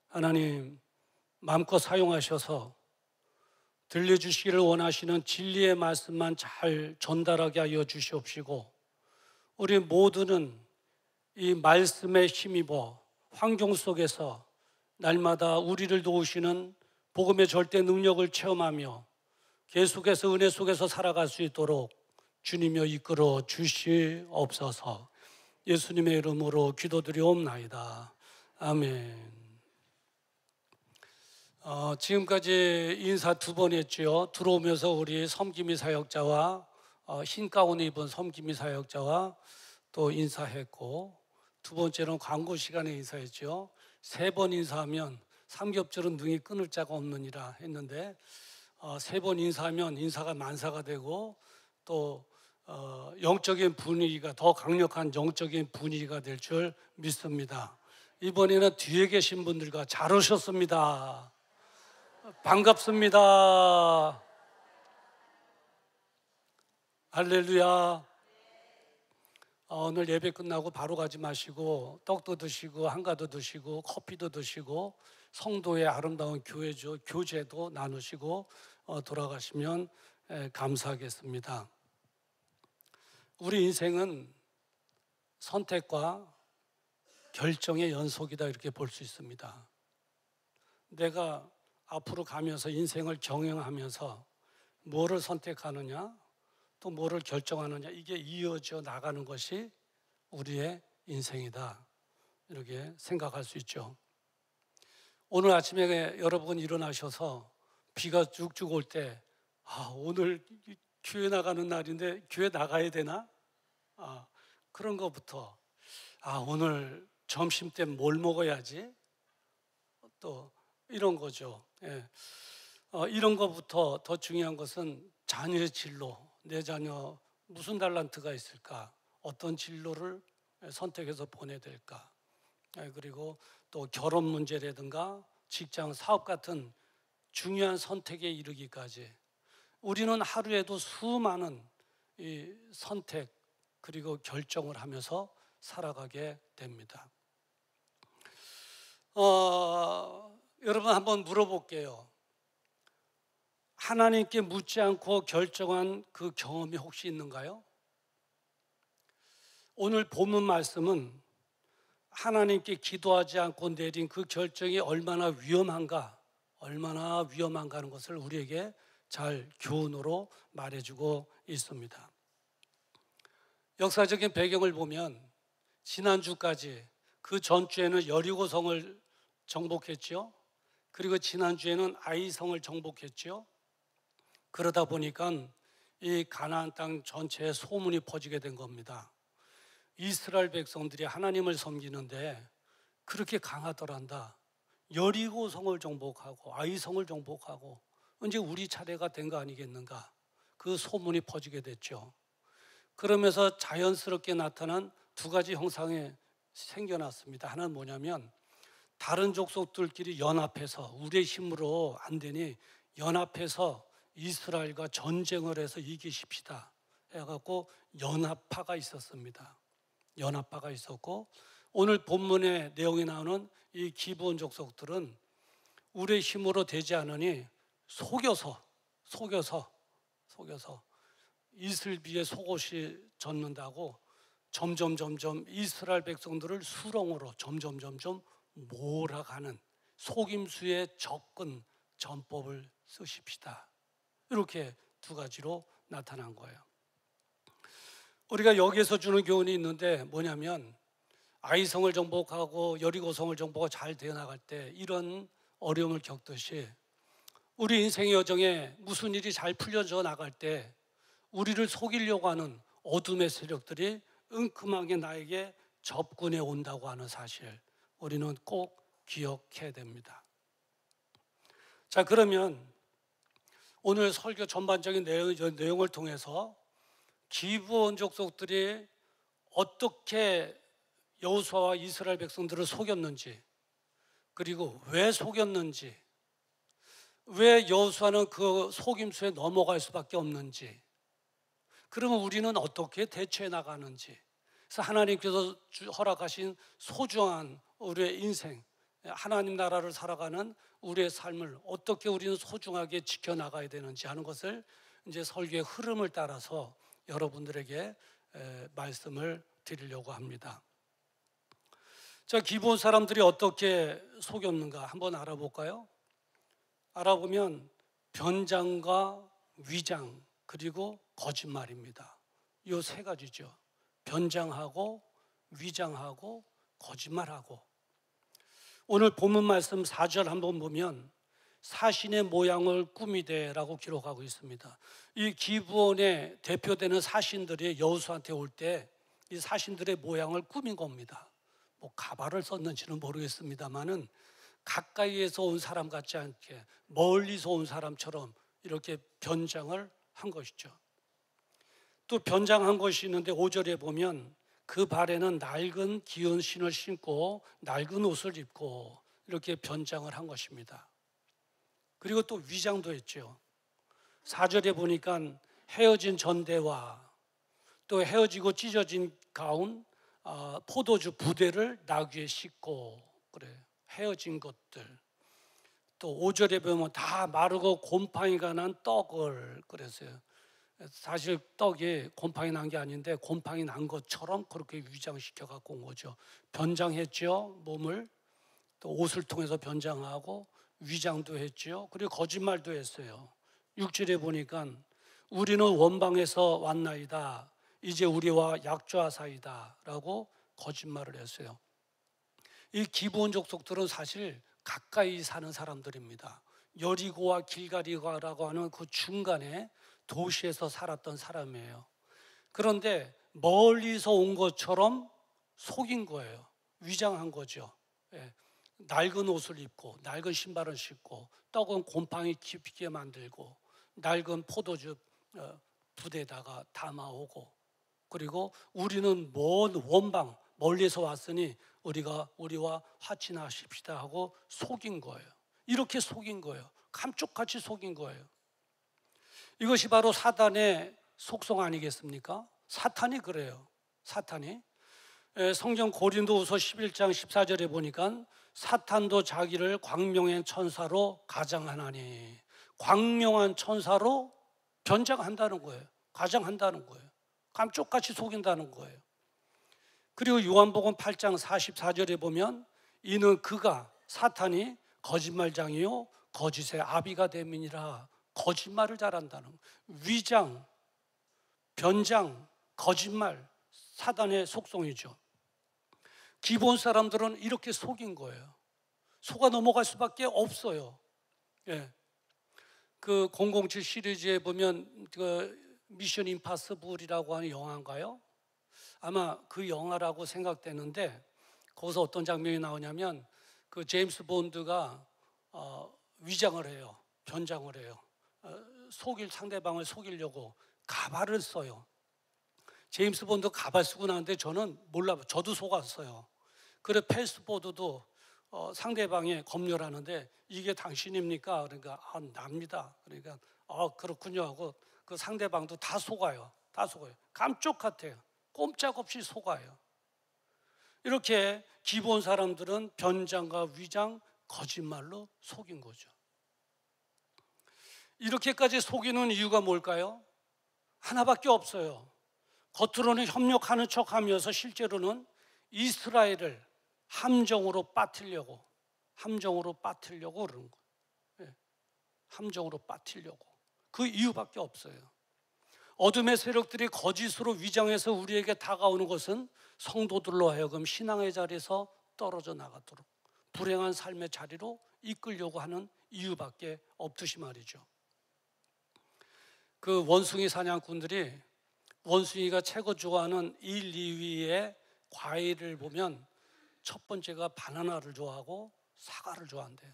하나님 마음껏 사용하셔서 들려주시기를 원하시는 진리의 말씀만 잘 전달하게 하여 주시옵시고 우리 모두는 이 말씀에 힘입어 환경 속에서 날마다 우리를 도우시는 복음의 절대 능력을 체험하며 계속해서 은혜 속에서 살아갈 수 있도록 주님여 이끌어 주시옵소서. 예수님의 이름으로 기도드리옵나이다. 아멘. 지금까지 인사 2번 했죠. 들어오면서 우리 섬김이 사역자와 흰 가운을 입은 섬김이 사역자와 또 인사했고 두 번째는 광고 시간에 인사했죠. 3번 인사하면 삼겹살은 능히 끊을 자가 없느니라 했는데 3번 인사하면 인사가 만사가 되고 또 영적인 분위기가 더 강력한 영적인 분위기가 될 줄 믿습니다. 이번에는 뒤에 계신 분들과 잘 오셨습니다. 반갑습니다. 할렐루야. 오늘 예배 끝나고 바로 가지 마시고 떡도 드시고 한가도 드시고 커피도 드시고 성도의 아름다운 교제도 나누시고 돌아가시면 감사하겠습니다. 우리 인생은 선택과 결정의 연속이다 이렇게 볼 수 있습니다. 내가 앞으로 가면서 인생을 경영하면서 뭐를 선택하느냐 또 뭐를 결정하느냐 이게 이어져 나가는 것이 우리의 인생이다 이렇게 생각할 수 있죠. 오늘 아침에 여러분 일어나셔서 비가 쭉쭉 올 때 오늘 교회 나가는 날인데 교회 나가야 되나? 그런 것부터 오늘 점심 때 뭘 먹어야지? 또 이런 거죠. 이런 것부터 더 중요한 것은 자녀의 진로, 내 자녀 무슨 달란트가 있을까? 어떤 진로를 선택해서 보내야 될까? 그리고 또 결혼 문제라든가 직장, 사업 같은 중요한 선택에 이르기까지 우리는 하루에도 수많은 이 선택 그리고 결정을 하면서 살아가게 됩니다. 여러분 한번 물어볼게요. 하나님께 묻지 않고 결정한 그 경험이 혹시 있는가요? 오늘 본문 말씀은 하나님께 기도하지 않고 내린 그 결정이 얼마나 위험한가는 것을 우리에게 잘 교훈으로 말해주고 있습니다. 역사적인 배경을 보면 지난주까지 그 전주에는 여리고성을 정복했죠. 그리고 지난주에는 아이성을 정복했죠. 그러다 보니까 이 가나안 땅 전체에 소문이 퍼지게 된 겁니다. 이스라엘 백성들이 하나님을 섬기는데 그렇게 강하더란다. 여리고성을 정복하고 아이성을 정복하고 이제 우리 차례가 된 거 아니겠는가? 그 소문이 퍼지게 됐죠. 그러면서 자연스럽게 나타난 두 가지 형상이 생겨났습니다. 하나는 뭐냐면 다른 족속들끼리 연합해서 우리의 힘으로 안 되니 연합해서 이스라엘과 전쟁을 해서 이기십시다 해갖고 연합파가 있었습니다. 연합파가 있었고 오늘 본문의 내용이 나오는 이 기브온 족속들은 우리의 힘으로 되지 않으니 속여서 이슬비에 속옷이 젖는다고 점점 이스라엘 백성들을 수렁으로 점점 몰아가는 속임수에 접근 전법을 쓰십시다. 이렇게 두 가지로 나타난 거예요. 우리가 여기에서 주는 교훈이 있는데 뭐냐면 아이성을 정복하고 여리고성을 정복하고 잘 되어 나갈 때 이런 어려움을 겪듯이 우리 인생의 여정에 무슨 일이 잘 풀려져 나갈 때 우리를 속이려고 하는 어둠의 세력들이 은큼하게 나에게 접근해 온다고 하는 사실 우리는 꼭 기억해야 됩니다. 자, 그러면 오늘 설교 전반적인 내용을 통해서 기브온 족속들이 어떻게 여호수아와 이스라엘 백성들을 속였는지 그리고 왜 속였는지 왜 여호수아는 그 속임수에 넘어갈 수밖에 없는지 그러면 우리는 어떻게 대처해 나가는지 그래서 하나님께서 허락하신 소중한 우리의 인생 하나님 나라를 살아가는 우리의 삶을 어떻게 우리는 소중하게 지켜나가야 되는지 하는 것을 이제 설교의 흐름을 따라서 여러분들에게 말씀을 드리려고 합니다. 자, 기브온 사람들이 어떻게 속였는가 한번 알아볼까요? 알아보면 변장과 위장 그리고 거짓말입니다. 이 세 가지죠. 변장하고 위장하고 거짓말하고. 오늘 본문 말씀 4절 한번 보면 사신의 모양을 꾸미되라고 기록하고 있습니다. 이 기브온의 대표되는 사신들이 여호수아한테 올 때 이 사신들의 모양을 꾸민 겁니다. 뭐 가발을 썼는지는 모르겠습니다만은 가까이에서 온 사람 같지 않게 멀리서 온 사람처럼 이렇게 변장을 한 것이죠. 또 변장한 것이 있는데 5절에 보면 그 발에는 낡은 기은 신을 신고 낡은 옷을 입고 이렇게 변장을 한 것입니다. 그리고 또 위장도 했죠. 4절에 보니까 헤어진 전대와 또 헤어지고 찢어진 가운, 포도주 부대를 나귀에 싣고, 그래, 헤어진 것들. 또 5절에 보면 다 마르고 곰팡이가 난 떡을 그랬어요. 사실 떡이 곰팡이 난 게 아닌데 곰팡이 난 것처럼 그렇게 위장시켜 갖고 온 거죠. 변장했죠, 몸을. 또 옷을 통해서 변장하고 위장도 했죠. 그리고 거짓말도 했어요. 6절에 보니까 우리는 원방에서 왔나이다. 이제 우리와 약조하사이다 라고 거짓말을 했어요. 이 기브온 족속들은 사실 가까이 사는 사람들입니다. 여리고와 길가리가라고 하는 그 중간에 도시에서 살았던 사람이에요. 그런데 멀리서 온 것처럼 속인 거예요. 위장한 거죠. 예. 낡은 옷을 입고 낡은 신발을 신고 떡은 곰팡이 깊게 만들고 낡은 포도주 부대에다가 담아오고, 그리고 우리는 먼 원방 멀리서 왔으니 우리와 화친하십시다 하고 속인 거예요. 이렇게 속인 거예요. 감쪽같이 속인 거예요. 이것이 바로 사단의 속성 아니겠습니까? 사탄이 그래요. 사탄이. 성경 고린도후서 11장 14절에 보니까 사탄도 자기를 광명의 천사로 가장하나니, 광명한 천사로 변장한다는 거예요. 가장한다는 거예요. 감쪽같이 속인다는 거예요. 그리고 요한복음 8장 44절에 보면 이는 그가 사탄이 거짓말장이요 거짓의 아비가 됨이니라. 거짓말을 잘한다는 거예요. 위장, 변장, 거짓말, 사단의 속성이죠. 기본 사람들은 이렇게 속인 거예요. 속아 넘어갈 수밖에 없어요. 예. 그 007 시리즈에 보면 그 미션 임파서블이라고 하는 영화인가요? 아마 그 영화라고 생각되는데 거기서 어떤 장면이 나오냐면 그 제임스 본드가 위장을 해요. 변장을 해요. 상대방을 속이려고 가발을 써요. 제임스 본드 가발 쓰고 나는데 저는 몰라요. 저도 속았어요. 그래 패스포드도 상대방이 검열하는데 이게 당신입니까? 그러니까 납니다. 그러니까 그렇군요 하고 그 상대방도 다 속아요. 다 속아요. 감쪽 같아요. 꼼짝없이 속아요. 이렇게 기본 사람들은 변장과 위장, 거짓말로 속인 거죠. 이렇게까지 속이는 이유가 뭘까요? 하나밖에 없어요. 겉으로는 협력하는 척하면서 실제로는 이스라엘을 함정으로 빠뜨리려고 그러는 거예요. 함정으로 빠뜨리려고. 그 이유밖에 없어요. 어둠의 세력들이 거짓으로 위장해서 우리에게 다가오는 것은 성도들로 하여금 신앙의 자리에서 떨어져 나가도록 불행한 삶의 자리로 이끌려고 하는 이유밖에 없듯이 말이죠. 그 원숭이 사냥꾼들이 원숭이가 최고 좋아하는 1, 2위의 과일을 보면 첫 번째가 바나나를 좋아하고 사과를 좋아한대요.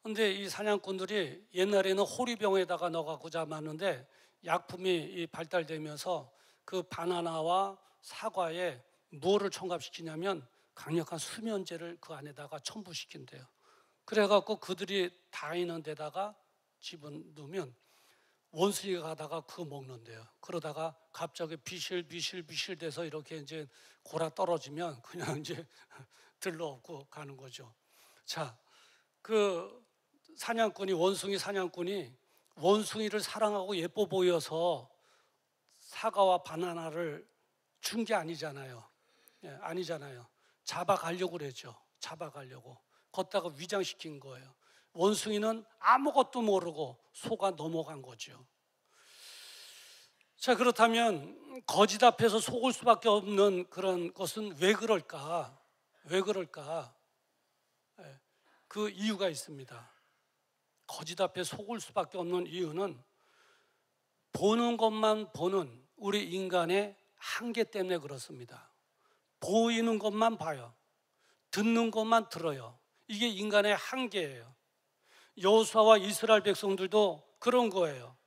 그런데 이 사냥꾼들이 옛날에는 호리병에다가 넣어갖고 잡았는데 약품이 발달되면서 그 바나나와 사과에 무엇을 첨가시키냐면 강력한 수면제를 그 안에다가 첨부시킨대요. 그래갖고 그들이 다니는 데다가 집어넣으면 원숭이가 가다가 그거 먹는데요. 그러다가 갑자기 비실비실 돼서 이렇게 이제 골아 떨어지면 그냥 이제 들러엎고 가는 거죠. 자, 그 원숭이 사냥꾼이 원숭이를 사랑하고 예뻐 보여서 사과와 바나나를 준 게 아니잖아요. 아니잖아요. 잡아가려고 그랬죠. 잡아가려고. 걷다가 위장시킨 거예요. 원숭이는 아무것도 모르고 속아 넘어간 거죠. 자, 그렇다면 거짓 앞에서 속을 수밖에 없는 그런 것은 왜 그럴까? 왜 그럴까? 그 이유가 있습니다. 거짓 앞에 속을 수밖에 없는 이유는 보는 것만 보는 우리 인간의 한계 때문에 그렇습니다. 보이는 것만 봐요. 듣는 것만 들어요. 이게 인간의 한계예요. 여호수아와 이스라엘 백성들도 그런 거예요.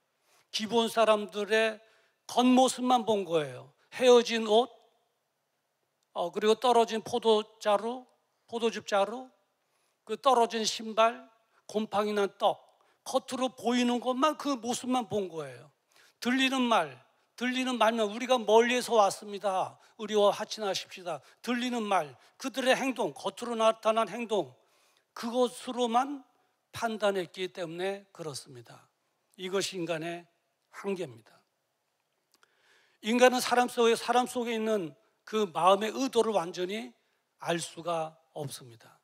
기본 사람들의 겉모습만 본 거예요. 헤어진 옷, 그리고 떨어진 포도즙 자루, 그 떨어진 신발, 곰팡이 난 떡, 겉으로 보이는 것만, 그 모습만 본 거예요. 들리는 말만, 우리가 멀리에서 왔습니다, 우리와 하친하십시다, 들리는 말, 그들의 행동, 겉으로 나타난 행동, 그것으로만 판단했기 때문에 그렇습니다. 이것이 인간의 한계입니다. 인간은 사람 속에 있는 그 마음의 의도를 완전히 알 수가 없습니다.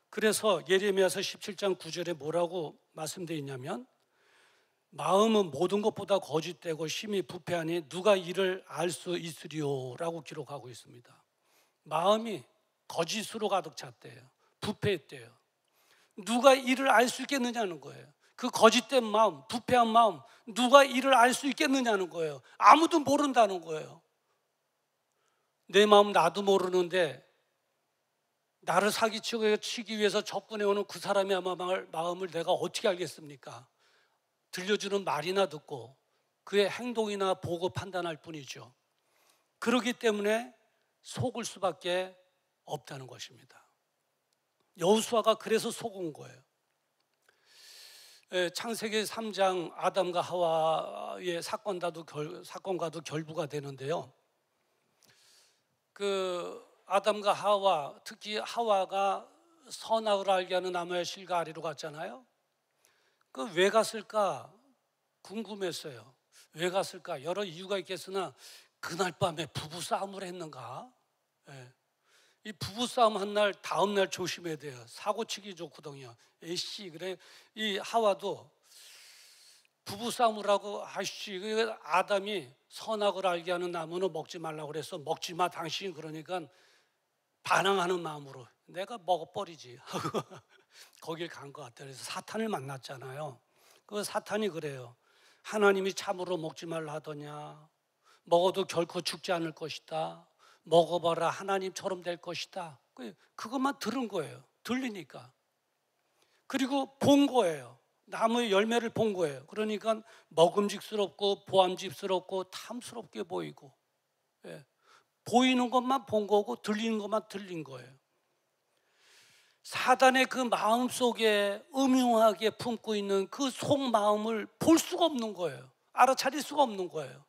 그래서 예레미야서 17장 9절에 뭐라고 말씀되어 있냐면, 마음은 모든 것보다 거짓되고 심히 부패하니 누가 이를 알 수 있으리요 라고 기록하고 있습니다. 마음이 거짓으로 가득 찼대요. 부패했대요. 누가 이를 알 수 있겠느냐는 거예요. 그 거짓된 마음, 부패한 마음, 누가 이를 알 수 있겠느냐는 거예요. 아무도 모른다는 거예요. 내 마음 나도 모르는데 나를 사기치기 위해서 접근해오는 그 사람의 마음을 내가 어떻게 알겠습니까? 들려주는 말이나 듣고 그의 행동이나 보고 판단할 뿐이죠. 그렇기 때문에 속을 수밖에 없다는 것입니다. 여호수아가 그래서 속은 거예요. 창세기 3장 아담과 하와의 사건과도 결부가 되는데요. 그 아담과 하와, 특히 하와가 선악을 알게 하는 나무의 실과 아래로 갔잖아요. 그 왜 갔을까 궁금했어요. 왜 갔을까? 여러 이유가 있겠으나 그날 밤에 부부싸움을 했는가? 이 부부싸움 한 날 다음 날 조심해야 돼요. 사고치기 좋거든요. 에이씨, 그래, 이 하와도 부부싸움을 하고, 아이씨, 아담이 선악을 알게 하는 나무는 먹지 말라고 그래서 먹지 마 당신, 그러니까 반항하는 마음으로 내가 먹어버리지 거길 간 것 같아요. 그래서 사탄을 만났잖아요. 그 사탄이 그래요. 하나님이 참으로 먹지 말라 하더냐, 먹어도 결코 죽지 않을 것이다, 먹어봐라 하나님처럼 될 것이다. 그것만 들은 거예요. 들리니까. 그리고 본 거예요. 나무의 열매를 본 거예요. 그러니까 먹음직스럽고 보암직스럽고 탐스럽게 보이고, 보이는 것만 본 거고 들리는 것만 들린 거예요. 사단의 그 마음속에 음흉하게 품고 있는 그 속마음을 볼 수가 없는 거예요. 알아차릴 수가 없는 거예요.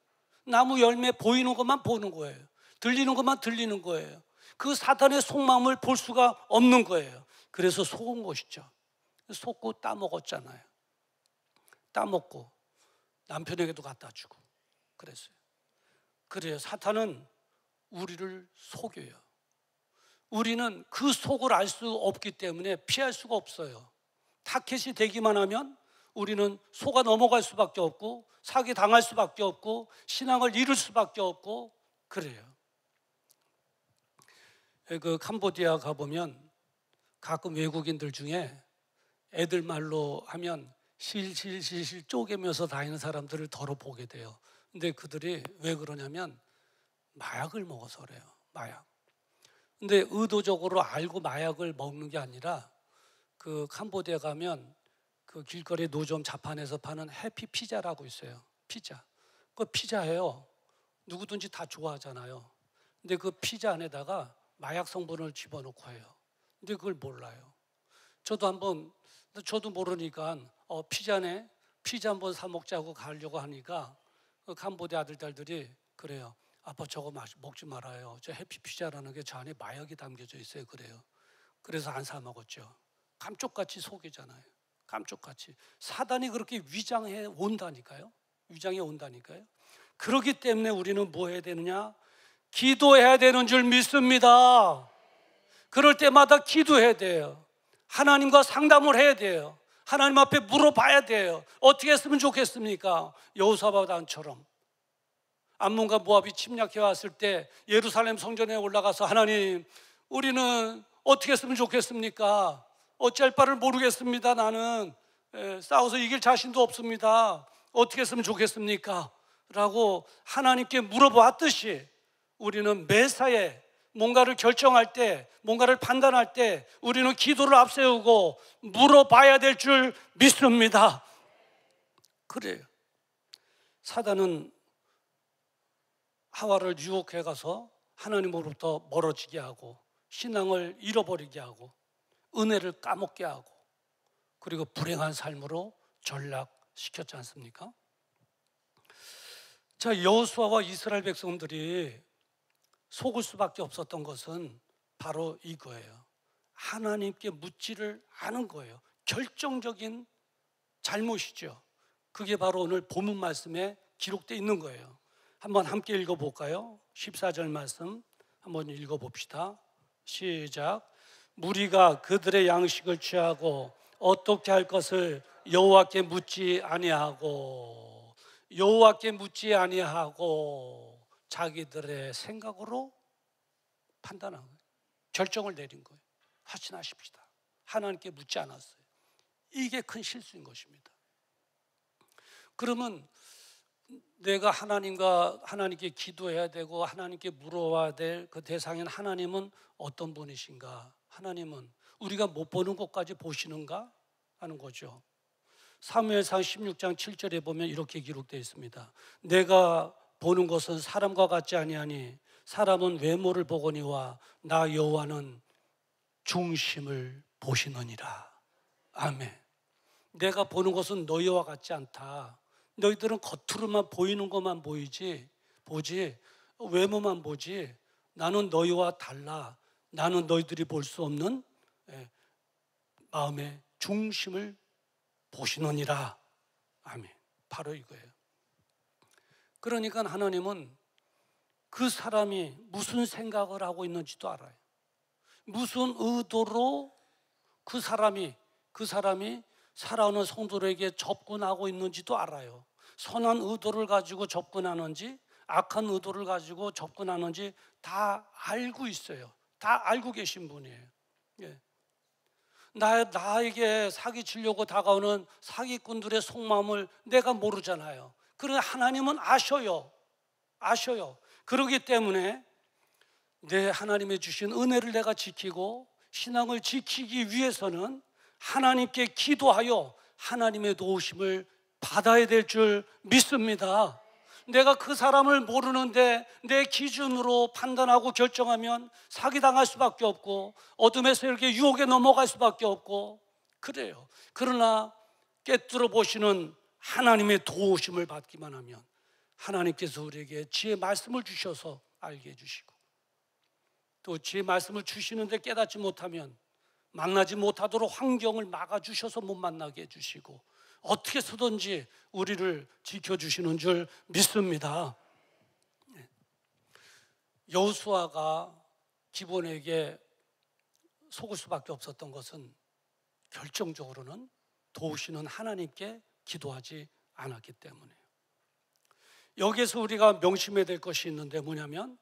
나무 열매 보이는 것만 보는 거예요. 들리는 것만 들리는 거예요. 그 사단의 속마음을 볼 수가 없는 거예요. 그래서 속은 것이죠. 속고 따먹었잖아요. 따먹고 남편에게도 갖다 주고 그랬어요. 그래요. 사탄은 우리를 속여요. 우리는 그 속을 알 수 없기 때문에 피할 수가 없어요. 타켓이 되기만 하면 우리는 속아 넘어갈 수밖에 없고, 사기 당할 수밖에 없고, 신앙을 잃을 수밖에 없고 그래요. 그 캄보디아 가보면 가끔 외국인들 중에 애들 말로 하면 실실실실 쪼개면서 다니는 사람들을 더러 보게 돼요. 근데 그들이 왜 그러냐면 마약을 먹어서 그래요. 마약. 근데 의도적으로 알고 마약을 먹는 게 아니라, 그 캄보디아 가면 그 길거리 노점 자판에서 파는 해피 피자라고 있어요. 피자. 그 피자예요. 누구든지 다 좋아하잖아요. 근데 그 피자 안에다가 마약 성분을 집어넣고 해요. 근데 그걸 몰라요. 저도 모르니까 피자네, 피자 한번 사 먹자고 가려고 하니까 그 캄보디아 아들딸들이 그래요. 아빠 저거 먹지 말아요. 저 해피피자라는 게 저 안에 마약이 담겨져 있어요. 그래요. 그래서 안 사 먹었죠. 감쪽같이 속이잖아요. 감쪽같이. 사단이 그렇게 위장해 온다니까요. 위장해 온다니까요. 그렇기 때문에 우리는 뭐 해야 되느냐? 기도해야 되는 줄 믿습니다. 그럴 때마다 기도해야 돼요. 하나님과 상담을 해야 돼요. 하나님 앞에 물어봐야 돼요. 어떻게 했으면 좋겠습니까? 여호사밧처럼 암몬과 모압이 침략해 왔을 때 예루살렘 성전에 올라가서, 하나님, 우리는 어떻게 했으면 좋겠습니까? 어찌할 바를 모르겠습니다. 나는 싸워서 이길 자신도 없습니다. 어떻게 했으면 좋겠습니까? 라고 하나님께 물어봤듯이 우리는 매사에 뭔가를 결정할 때, 뭔가를 판단할 때 우리는 기도를 앞세우고 물어봐야 될 줄 믿습니다. 그래요. 사단은 하와를 유혹해 가서 하나님으로부터 멀어지게 하고 신앙을 잃어버리게 하고 은혜를 까먹게 하고 그리고 불행한 삶으로 전락시켰지 않습니까? 자, 여호수아와 이스라엘 백성들이 속을 수밖에 없었던 것은 바로 이거예요. 하나님께 묻지를 않은 거예요. 결정적인 잘못이죠. 그게 바로 오늘 본문 말씀에 기록되어 있는 거예요. 한번 함께 읽어볼까요? 14절 말씀 한번 읽어봅시다. 시작. 무리가 그들의 양식을 취하고 어떻게 할 것을 여호와께 묻지 아니하고 자기들의 생각으로 판단한 거예요. 결정을 내린 거예요. 하신하십시다. 하나님께 묻지 않았어요. 이게 큰 실수인 것입니다. 그러면 내가 하나님께 기도해야 되고 하나님께 물어야 될 그 대상인 하나님은 어떤 분이신가? 하나님은 우리가 못 보는 것까지 보시는가? 하는 거죠. 사무엘상 16장 7절에 보면 이렇게 기록되어 있습니다. 내가 보는 것은 사람과 같지 아니하니 사람은 외모를 보거니와 나 여호와는 중심을 보시느니라. 아멘. 내가 보는 것은 너희와 같지 않다. 너희들은 겉으로만 보이는 것만 보지 외모만 보지 나는 너희와 달라. 나는 너희들이 볼 수 없는 마음의 중심을 보시느니라. 아멘. 바로 이거예요. 그러니까 하나님은 그 사람이 무슨 생각을 하고 있는지도 알아요. 무슨 의도로 그 사람이 살아오는 성도들에게 접근하고 있는지도 알아요. 선한 의도를 가지고 접근하는지 악한 의도를 가지고 접근하는지 다 알고 있어요. 다 알고 계신 분이에요. 예. 나에게 사기치려고 다가오는 사기꾼들의 속마음을 내가 모르잖아요. 그러나 하나님은 아셔요. 그렇기 때문에 내 하나님의 주신 은혜를 내가 지키고 신앙을 지키기 위해서는 하나님께 기도하여 하나님의 도우심을 받아야 될 줄 믿습니다. 내가 그 사람을 모르는데 내 기준으로 판단하고 결정하면 사기당할 수밖에 없고 어둠에서 이렇게 유혹에 넘어갈 수밖에 없고 그래요. 그러나 꿰뚫어 보시는 하나님의 도우심을 받기만 하면 하나님께서 우리에게 지혜 말씀을 주셔서 알게 해주시고 또 지혜 말씀을 주시는데 깨닫지 못하면 만나지 못하도록 환경을 막아주셔서 못 만나게 해주시고 어떻게 해서든지 우리를 지켜주시는 줄 믿습니다. 여호수아가 기본에게 속을 수밖에 없었던 것은 결정적으로는 도우시는 하나님께 기도하지 않았기 때문이에요. 여기에서 우리가 명심해야 될 것이 있는데 뭐냐면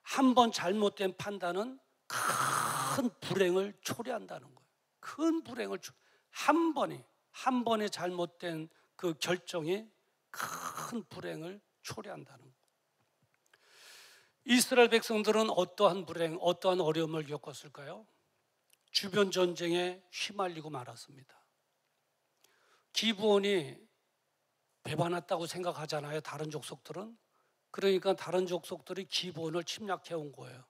한 번 잘못된 판단은 큰 불행을 초래한다는 거예요. 큰 불행을 한 번의 잘못된 그 결정이 큰 불행을 초래한다는 거예요. 이스라엘 백성들은 어떠한 불행, 어떠한 어려움을 겪었을까요? 주변 전쟁에 휘말리고 말았습니다. 기브온이 배반했다고 생각하잖아요. 다른 족속들은. 그러니까 다른 족속들이 기브온을 침략해 온 거예요.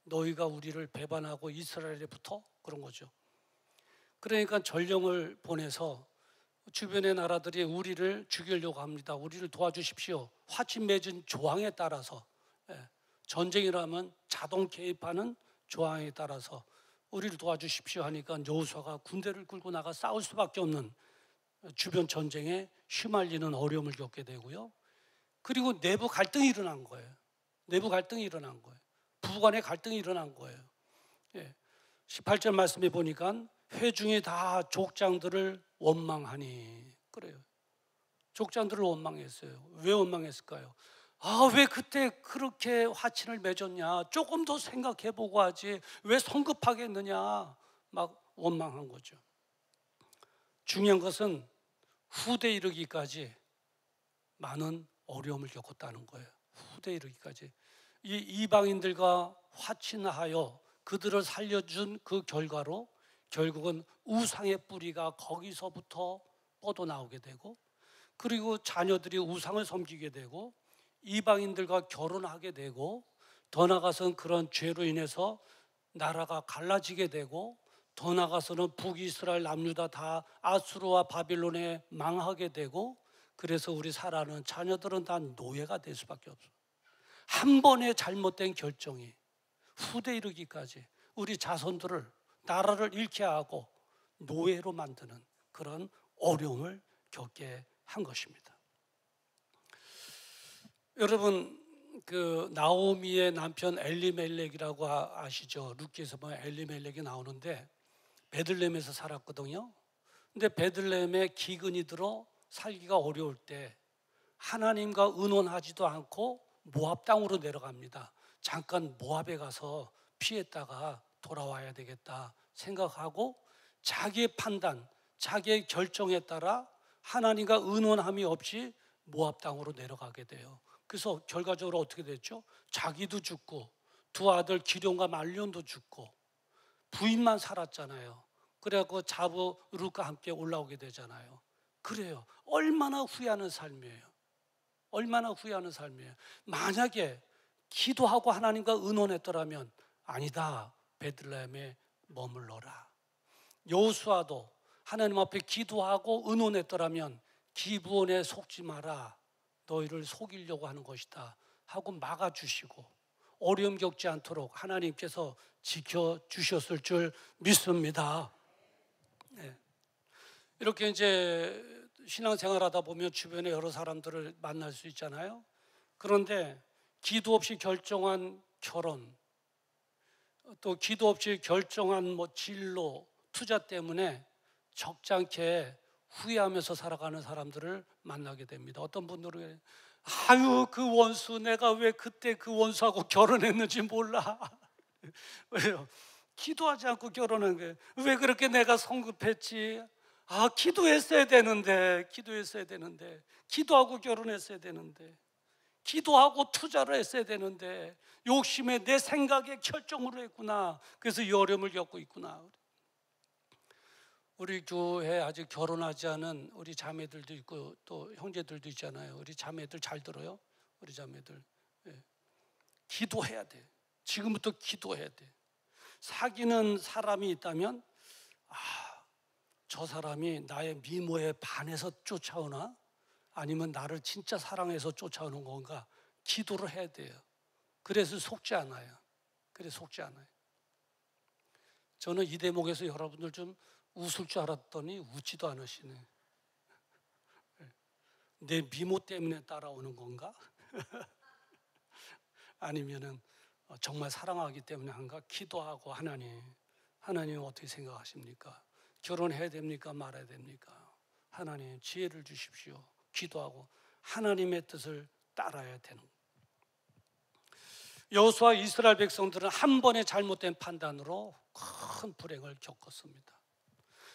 너희가 우리를 배반하고 이스라엘에 붙어? 그런 거죠. 그러니까 전령을 보내서 주변의 나라들이 우리를 죽이려고 합니다. 우리를 도와주십시오. 화친 맺은 조항에 따라서 전쟁이라면 자동 개입하는 조항에 따라서 우리를 도와주십시오 하니까 여호수아가 군대를 끌고 나가 싸울 수밖에 없는 주변 전쟁에 휘말리는 어려움을 겪게 되고요. 그리고 내부 갈등이 일어난 거예요. 부부간의 갈등이 일어난 거예요. 18절 말씀에 보니까 회중이 다 족장들을 원망하니 그래요. 족장들을 원망했어요. 왜 원망했을까요? 왜 그때 그렇게 화친을 맺었냐? 조금 더 생각해보고 하지 왜 성급하게 했느냐? 막 원망한 거죠. 중요한 것은 후대 이르기까지 많은 어려움을 겪었다는 거예요. 후대 이르기까지. 이 이방인들과 화친하여 그들을 살려준 그 결과로 결국은 우상의 뿌리가 거기서부터 뻗어나오게 되고, 그리고 자녀들이 우상을 섬기게 되고 이방인들과 결혼하게 되고, 더 나아가서는 그런 죄로 인해서 나라가 갈라지게 되고, 더 나아가서는 북이스라엘 남유다 다 아수르와 바빌론에 망하게 되고, 그래서 우리 살아가는 자녀들은 다 노예가 될 수밖에 없어요. 한 번의 잘못된 결정이 후대 이르기까지 우리 자손들을, 나라를 잃게 하고 노예로 만드는 그런 어려움을 겪게 한 것입니다. 여러분, 그 나오미의 남편 엘리멜렉이라고 아시죠? 룻기에서 보면 엘리멜렉이 나오는데 베들레헴에서 살았거든요. 근데 베들레헴에 기근이 들어 살기가 어려울 때 하나님과 의논하지도 않고 모압 땅으로 내려갑니다. 잠깐 모압에 가서 피했다가 돌아와야 되겠다 생각하고 자기의 판단, 자기의 결정에 따라 하나님과 의논함이 없이 모압 땅으로 내려가게 돼요. 그래서 결과적으로 어떻게 됐죠? 자기도 죽고 두 아들 기럯과 말론도 죽고 부인만 살았잖아요. 그래갖고 자부 룻과 함께 올라오게 되잖아요. 그래요. 얼마나 후회하는 삶이에요. 얼마나 후회하는 삶이에요. 만약에 기도하고 하나님과 의논했더라면 아니다, 베들레헴에 머물러라. 여호수아도 하나님 앞에 기도하고 의논했더라면 기브온에 속지 마라, 너희를 속이려고 하는 것이다 하고 막아주시고 어려움 겪지 않도록 하나님께서 지켜주셨을 줄 믿습니다. 네. 이렇게 이제 신앙생활하다 보면 주변에 여러 사람들을 만날 수 있잖아요. 그런데 기도 없이 결정한 결혼, 또 기도 없이 결정한 진로, 투자 때문에 적잖게 후회하면서 살아가는 사람들을 만나게 됩니다. 어떤 분들은 아유, 그 원수, 내가 왜 그때 그 원수하고 결혼했는지 몰라. 왜요? 기도하지 않고 결혼한 거예요. 왜 그렇게 내가 성급했지? 기도했어야 되는데, 기도하고 결혼했어야 되는데, 기도하고 투자를 했어야 되는데, 욕심에 내 생각에 결정으로 했구나. 그래서 이 어려움을 겪고 있구나. 우리 교회에 아직 결혼하지 않은 우리 자매들도 있고 또 형제들도 있잖아요. 우리 자매들 잘 들어요. 우리 자매들 기도해야 돼. 지금부터 기도해야 돼. 사귀는 사람이 있다면 저 사람이 나의 미모에 반해서 쫓아오나 아니면 나를 진짜 사랑해서 쫓아오는 건가 기도를 해야 돼요. 그래서 속지 않아요. 저는 이 대목에서 여러분들 좀 웃을 줄 알았더니 웃지도 않으시네. 내 미모 때문에 따라오는 건가? 아니면은 정말 사랑하기 때문에 한가? 기도하고 하나님 어떻게 생각하십니까? 결혼해야 됩니까? 말아야 됩니까? 하나님 지혜를 주십시오. 기도하고 하나님의 뜻을 따라야 되는. 여호수아 이스라엘 백성들은 한 번의 잘못된 판단으로 큰 불행을 겪었습니다.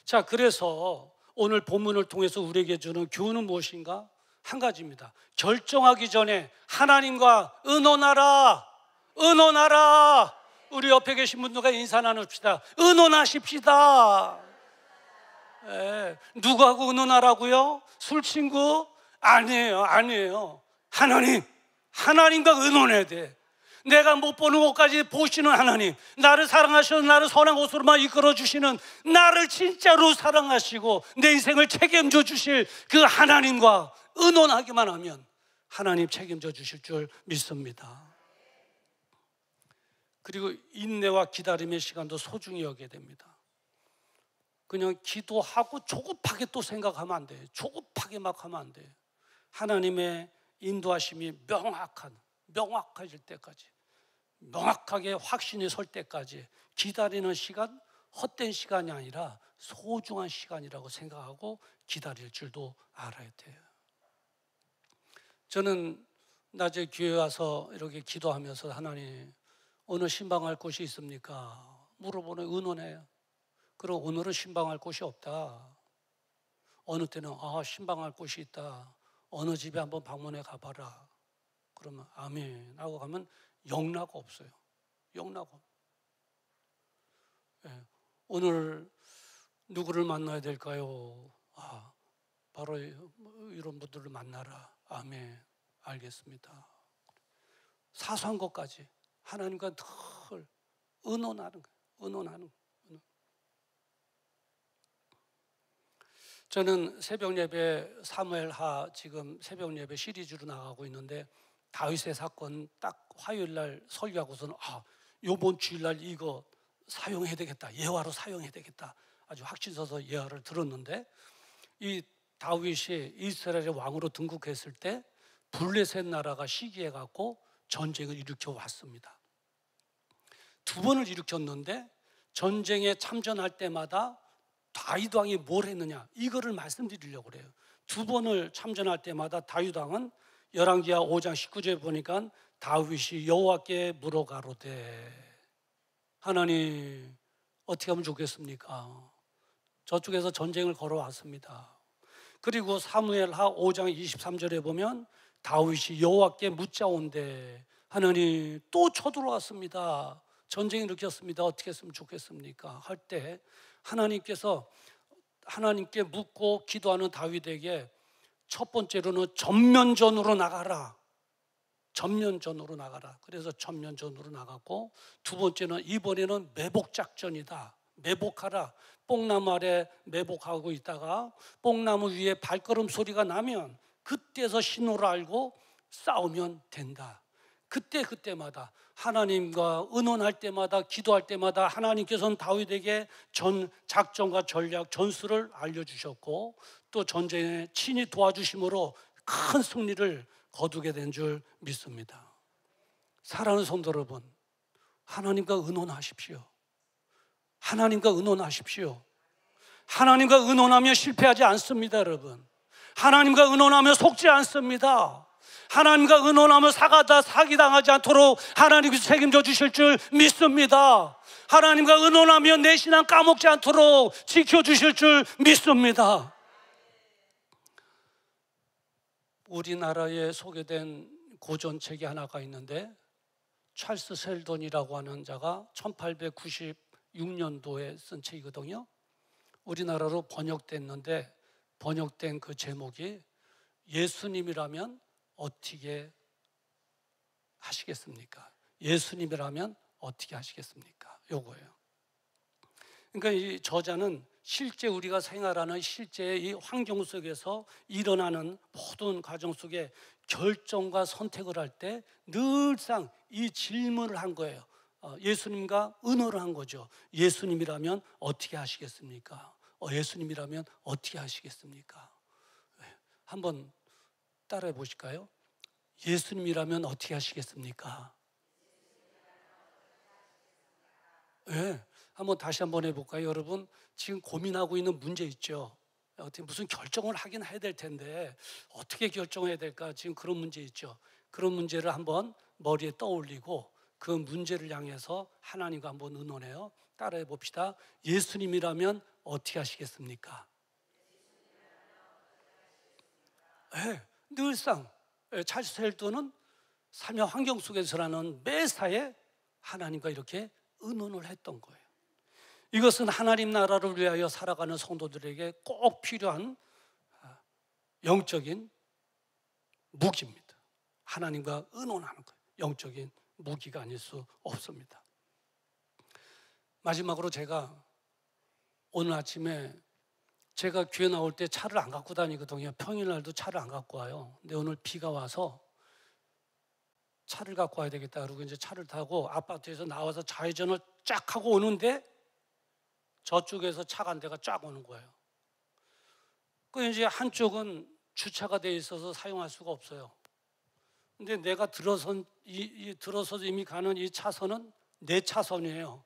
자, 그래서 오늘 본문을 통해서 우리에게 주는 교훈은 무엇인가? 한 가지입니다. 결정하기 전에 하나님과 의논하라. 우리 옆에 계신 분들과 인사 나눕시다. 의논하십시다. 누구하고 의논하라고요? 술친구? 아니에요. 하나님과 의논해야 돼. 내가 못 보는 곳까지 보시는 하나님, 나를 사랑하셔서 나를 선한 곳으로만 이끌어 주시는, 나를 진짜로 사랑하시고 내 인생을 책임져 주실 그 하나님과 의논하기만 하면 하나님 책임져 주실 줄 믿습니다. 그리고 인내와 기다림의 시간도 소중히 여기게 됩니다. 그냥 기도하고 조급하게 또 생각하면 안 돼요. 조급하게 막 하면 안 돼요. 하나님의 인도하심이 명확해질 때까지, 명확하게 확신이 설 때까지 기다리는 시간, 헛된 시간이 아니라 소중한 시간이라고 생각하고 기다릴 줄도 알아야 돼요. 저는 낮에 교회 와서 이렇게 기도하면서 하나님, 오늘 신방할 곳이 있습니까? 물어보는 의논해요. 그럼 오늘은 신방할 곳이 없다. 어느 때는 신방할 곳이 있다. 어느 집에 한번 방문해 가봐라. 그러면 아멘 하고 가면 영락 없어요. 영락 없어요. 예. 오늘 누구를 만나야 될까요? 바로 이런 분들을 만나라. 아멘. 알겠습니다. 사소한 것까지 하나님과 늘 의논하는 거예요. 의논하는 거예요. 저는 새벽 예배 사무엘하 지금 새벽 예배 시리즈로 나가고 있는데 다윗의 사건 딱 화요일 날 설교하고서는 이번 주일 날 이거 사용해야 되겠다. 예화로 사용해야 되겠다. 아주 확신서서 예화를 들었는데 이 다윗이 이스라엘의 왕으로 등극했을 때 블레셋 나라가 시기해 갖고 전쟁을 일으켜 왔습니다. 2번을 일으켰는데 전쟁에 참전할 때마다 다윗 왕이 뭘 했느냐 이거를 말씀드리려고 그래요. 2번을 참전할 때마다 다윗 왕은 열왕기하 5장 19절에 보니까 다윗이 여호와께 물어가로되 하나님 어떻게 하면 좋겠습니까? 저쪽에서 전쟁을 걸어왔습니다. 그리고 사무엘하 5장 23절에 보면 다윗이 여호와께 묻자온대 하나님 또 쳐들어왔습니다. 전쟁을 일으켰습니다. 어떻게 했으면 좋겠습니까? 할 때 하나님께서 하나님께 묻고 기도하는 다윗에게 첫 번째로는 전면전으로 나가라. 전면전으로 나가라. 그래서 전면전으로 나갔고 두 번째는 이번에는 매복작전이다. 매복하라. 뽕나무 아래 매복하고 있다가 뽕나무 위에 발걸음 소리가 나면 그때서 신호를 알고 싸우면 된다. 그때마다 하나님과 의논할 때마다 기도할 때마다 하나님께서는 다윗에게 전 작전과 전략 전술을 알려주셨고 또 전쟁에 친히 도와주심으로 큰 승리를 거두게 된 줄 믿습니다. 사랑하는 성도 여러분, 하나님과 의논하십시오. 하나님과 의논하십시오. 하나님과 의논하며 실패하지 않습니다, 여러분. 하나님과 의논하며 속지 않습니다. 하나님과 의논하며 사기당하지 않도록 하나님께서 책임져 주실 줄 믿습니다. 하나님과 의논하며 내 신앙 까먹지 않도록 지켜주실 줄 믿습니다. 우리나라에 소개된 고전책이 하나가 있는데 찰스 셀던이라고 하는 자가 1896년도에 쓴 책이거든요. 우리나라로 번역됐는데 번역된 그 제목이 예수님이라면 어떻게 하시겠습니까? 예수님이라면 어떻게 하시겠습니까? 요거예요. 그러니까 이 저자는 실제 우리가 생활하는 실제의 이 환경 속에서 일어나는 모든 과정 속에 결정과 선택을 할 때 늘상 이 질문을 한 거예요. 예수님과 의논을 한 거죠. 예수님이라면 어떻게 하시겠습니까? 예수님이라면 어떻게 하시겠습니까? 한번 따라해 보실까요? 예수님이라면 어떻게 하시겠습니까? 네, 한번 다시 한번 해볼까요? 여러분 지금 고민하고 있는 문제 있죠? 어떻게 무슨 결정을 하긴 해야 될 텐데 어떻게 결정해야 될까? 지금 그런 문제 있죠? 그런 문제를 한번 머리에 떠올리고 그 문제를 향해서 하나님과 한번 의논해요. 따라해 봅시다. 예수님이라면 어떻게 하시겠습니까? 네, 늘상 찰스 셀던은 삶의 환경 속에서라는 매사에 하나님과 이렇게 의논을 했던 거예요. 이것은 하나님 나라를 위하여 살아가는 성도들에게 꼭 필요한 영적인 무기입니다. 하나님과 의논하는 거예요. 영적인 무기가 아닐 수 없습니다. 마지막으로 제가 오늘 아침에 제가 교회 나올 때 차를 안 갖고 다니거든요. 평일날도 차를 안 갖고 와요. 근데 오늘 비가 와서 차를 갖고 와야 되겠다 그러고 이제 차를 타고 아파트에서 나와서 좌회전을 쫙 하고 오는데 저쪽에서 차가 한 대가 쫙 오는 거예요. 그 이제 한쪽은 주차가 돼 있어서 사용할 수가 없어요. 근데 내가 들어서서 이미 가는 이 차선은 내 차선이에요.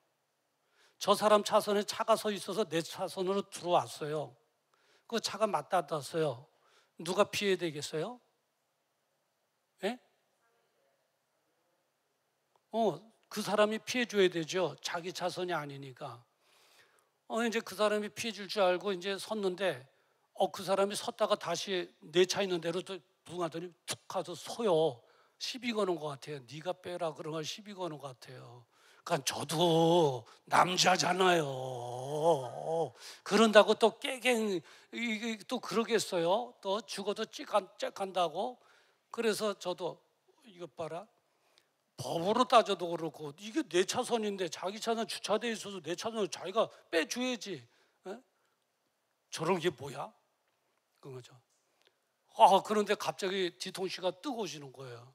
저 사람 차선에 차가 서 있어서 내 차선으로 들어왔어요. 그 차가 맞닿았어요. 누가 피해야 되겠어요? 예? 그 사람이 피해 줘야 되죠. 자기 차선이 아니니까. 이제 그 사람이 피해 줄 줄 알고 이제 섰는데 그 사람이 섰다가 다시 내 차 있는 대로 또 붕하더니 툭 가서 서요. 시비 거는 것 같아요. 네가 빼라 그런 걸 시비 거는 것 같아요. 그러니까 저도 남자잖아요. 그런다고 또 깨갱 또 그러겠어요? 또 죽어도 째간다고? 그래서 저도 이것 봐라. 법으로 따져도 그렇고 이게 내 차선인데 자기 차선 주차돼 있어서 내 차선을 자기가 빼줘야지. 에? 저런 게 뭐야? 그거죠. 그런데 갑자기 뒤통수가 뜨거워지는 거예요.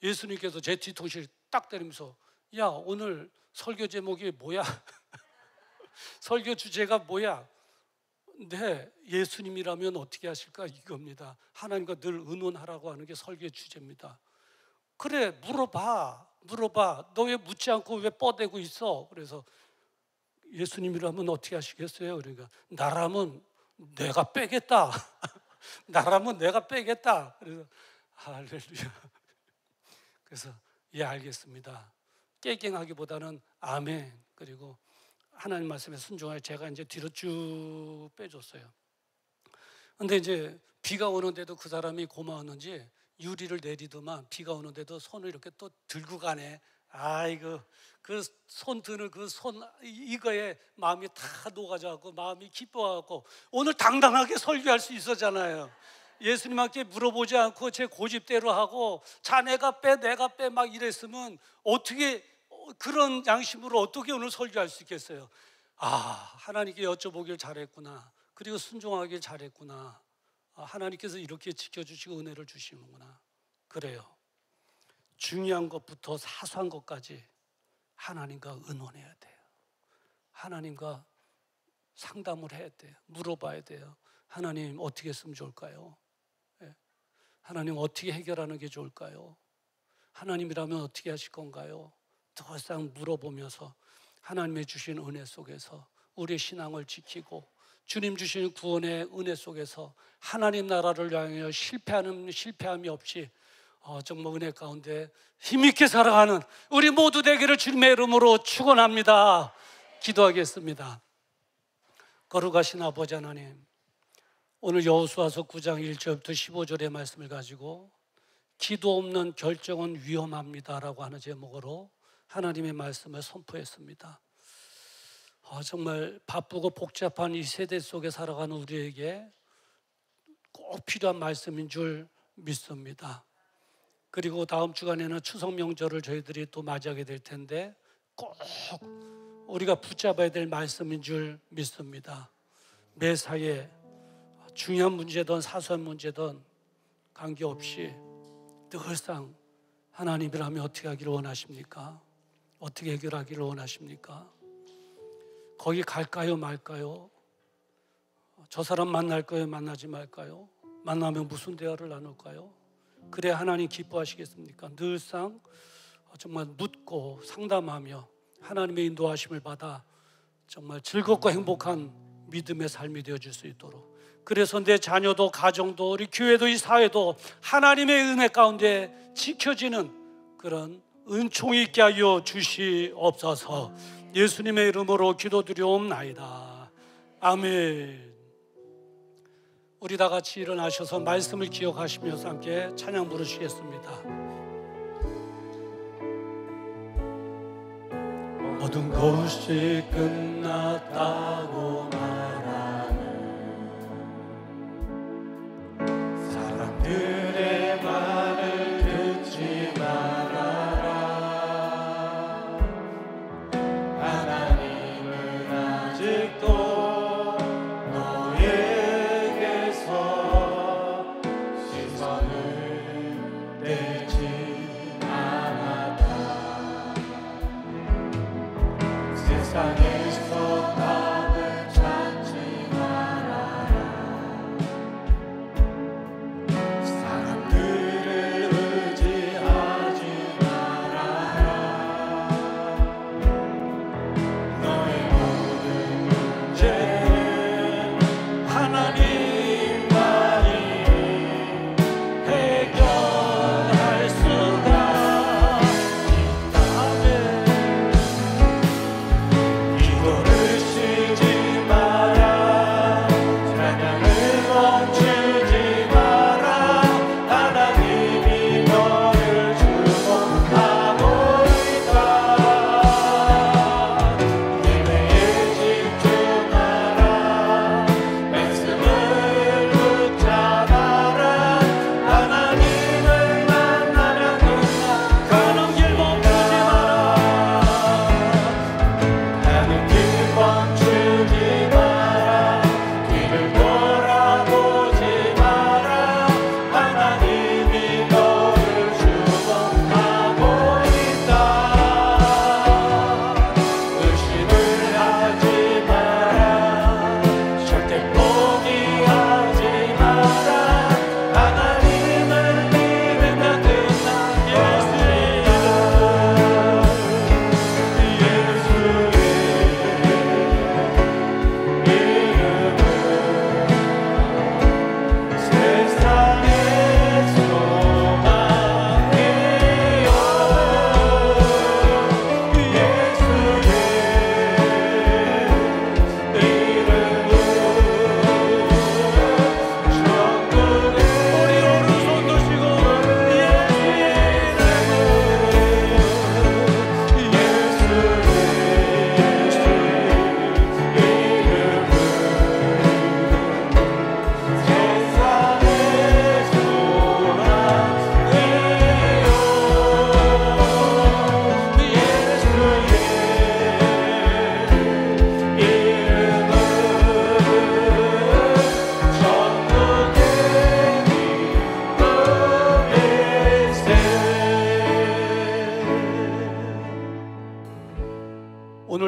예수님께서 제 뒤통수를 딱 때리면서 야, 오늘 설교 제목이 뭐야? 설교 주제가 뭐야? 네, 예수님이라면 어떻게 하실까? 이겁니다. 하나님과 늘 의논하라고 하는 게 설교의 주제입니다. 그래, 물어봐. 너 왜 묻지 않고 왜 뻗대고 있어? 그래서 예수님이라면 어떻게 하시겠어요? 그러니까 나라면 내가 빼겠다. 나라면 내가 빼겠다. 그래서 할렐루야. 그래서 예, 알겠습니다. 깨갱하기보다는 아멘. 그리고 하나님 말씀에 순종하여 제가 이제 뒤로 쭉 빼줬어요. 근데 이제 비가 오는데도 그 사람이 고마웠는지 유리를 내리더만 비가 오는데도 손을 이렇게 또 들고 가네. 아이고, 그 손 드는 그 손 이거에 마음이 다 녹아져갖고 마음이 기뻐갖고 오늘 당당하게 설교할 수 있었잖아요. 예수님한테 물어보지 않고 제 고집대로 하고 자네가 빼 내가 빼 막 이랬으면 어떻게 그런 양심으로 어떻게 오늘 설교할 수 있겠어요? 하나님께 여쭤보길 잘했구나. 그리고 순종하길 잘했구나. 하나님께서 이렇게 지켜주시고 은혜를 주시는구나. 그래요. 중요한 것부터 사소한 것까지 하나님과 의논해야 돼요. 하나님과 상담을 해야 돼요. 물어봐야 돼요. 하나님 어떻게 했으면 좋을까요? 하나님 어떻게 해결하는 게 좋을까요? 하나님이라면 어떻게 하실 건가요? 더 이상 물어보면서 하나님의 주신 은혜 속에서 우리의 신앙을 지키고 주님 주신 구원의 은혜 속에서 하나님 나라를 향하여 실패함이 없이 정말 은혜 가운데 힘있게 살아가는 우리 모두 되기를 주님의 이름으로 축원합니다. 기도하겠습니다. 거룩하신 아버지 하나님, 오늘 여호수아서 9장 1절부터 15절의 말씀을 가지고 기도 없는 결정은 위험합니다라고 하는 제목으로 하나님의 말씀을 선포했습니다. 정말 바쁘고 복잡한 이 세대 속에 살아가는 우리에게 꼭 필요한 말씀인 줄 믿습니다. 그리고 다음 주간에는 추석 명절을 저희들이 또 맞이하게 될 텐데 꼭 우리가 붙잡아야 될 말씀인 줄 믿습니다. 매사에 중요한 문제든 사소한 문제든 관계없이 늘상 하나님이라면 어떻게 하기를 원하십니까? 어떻게 해결하기를 원하십니까? 거기 갈까요 말까요? 저 사람 만날까요 만나지 말까요? 만나면 무슨 대화를 나눌까요? 그래 하나님 기뻐하시겠습니까? 늘상 정말 묻고 상담하며 하나님의 인도하심을 받아 정말 즐겁고 행복한 믿음의 삶이 되어줄 수 있도록, 그래서 내 자녀도 가정도 우리 교회도 이 사회도 하나님의 은혜 가운데 지켜지는 그런 은총이 있게 하여 주시옵소서. 예수님의 이름으로 기도드리옵나이다. 아멘. 우리 다 같이 일어나셔서 말씀을 기억하시면서 함께 찬양 부르시겠습니다. 모든 것이 끝났다고 말하는 사람들의 말을 듣지 말아라. 하나님은 아직도 너에게서 시선을 떼지 않았다. 세상에서 답을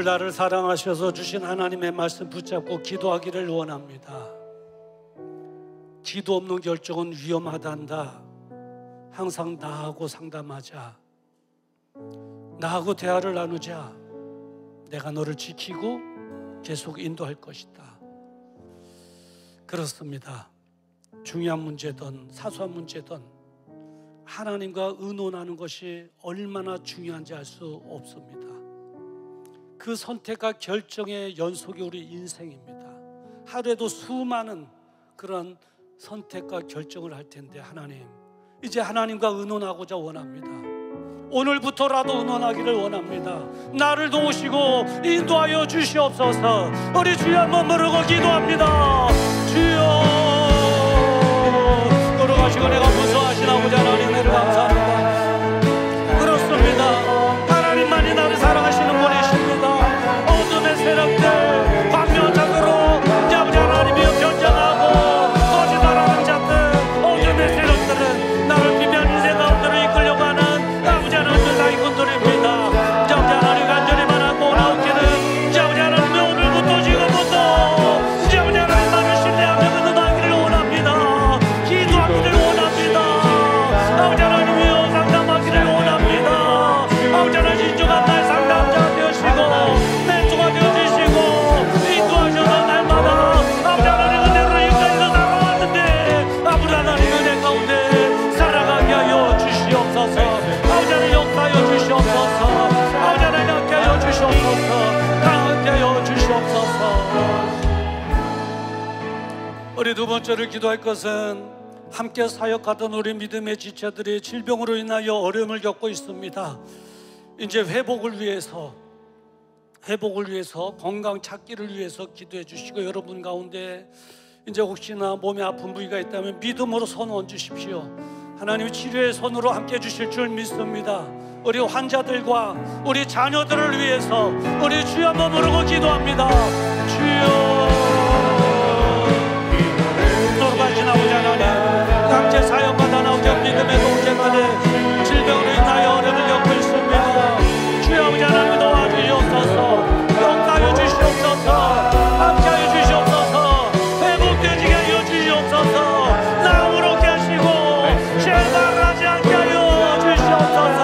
나를 사랑하셔서 주신 하나님의 말씀 붙잡고 기도하기를 원합니다. 기도 없는 결정은 위험하단다. 항상 나하고 상담하자. 나하고 대화를 나누자. 내가 너를 지키고 계속 인도할 것이다. 그렇습니다. 중요한 문제든 사소한 문제든 하나님과 의논하는 것이 얼마나 중요한지 알 수 없습니다. 그 선택과 결정의 연속이 우리 인생입니다. 하루에도 수많은 그런 선택과 결정을 할 텐데 하나님, 이제 하나님과 의논하고자 원합니다. 오늘부터라도 의논하기를 원합니다. 나를 도우시고 인도하여 주시옵소서. 우리 주여 한번 부르고 기도합니다. 주여, 걸어가시고 내가 무서워하신 아버지 하나님 은혜를 감사합니다. 그렇습니다. 하나님만이 나를 사랑하시는 분이십니다. 어둠의 세력들 광명장으로 아버지 하나님이여 변장하고 거짓말하는 자들, 어둠의 세력들은 나를 비변 인생 가운데로 이끌려고 하는 아버지 하나님의 사기꾼들입니다. 아버지 하나님 간절히 바라고 나오기는 아버지 하나님의 오늘부터 지금부터 아버지 하나님만을 신뢰하며 의논하기를 원합니다. 기도하기를 원합니다. 아버지 하나님이여 상담하기를 원합니다. 아버지 하나님 진정한 날 상담자 되시고 멘토가 되어주시고 인도하셔서 날마다 아버지 하나님 은혜로 여기까지 살아왔는데 아버지 하나님 은혜 가운데 살아가게 하여 주시옵소서. 아버지 하나님 역사하여 주시옵소서. 아버지 하나님 함께 하여 주시옵소서. 강하게 하여 주시옵소서. 우리 두 번째로 기도할 것은 함께 사역하던 우리 믿음의 지체들이 질병으로 인하여 어려움을 겪고 있습니다. 이제 회복을 위해서 건강 찾기를 위해서 기도해 주시고, 여러분 가운데 이제 혹시나 몸에 아픈 부위가 있다면 믿음으로 손 얹으십시오. 하나님의 치료의 손으로 함께 해 주실 줄 믿습니다. 우리 환자들과 우리 자녀들을 위해서 우리 주여 한번 부르고 기도합니다. 주여, 돌아가신 아버지 하나님, 강제 사역받아 나오자 믿음의 동생들의 질병으로 인하여 어려움을 겪고 있습니다. 주여 아버지 하나님 도와주시옵소서. 역사하여 주시옵소서. 함께하여 주시옵소서. 회복되지게 하여 주시옵소서. 나무롭게 하시고 실망하지 않게 하여 주시옵소서.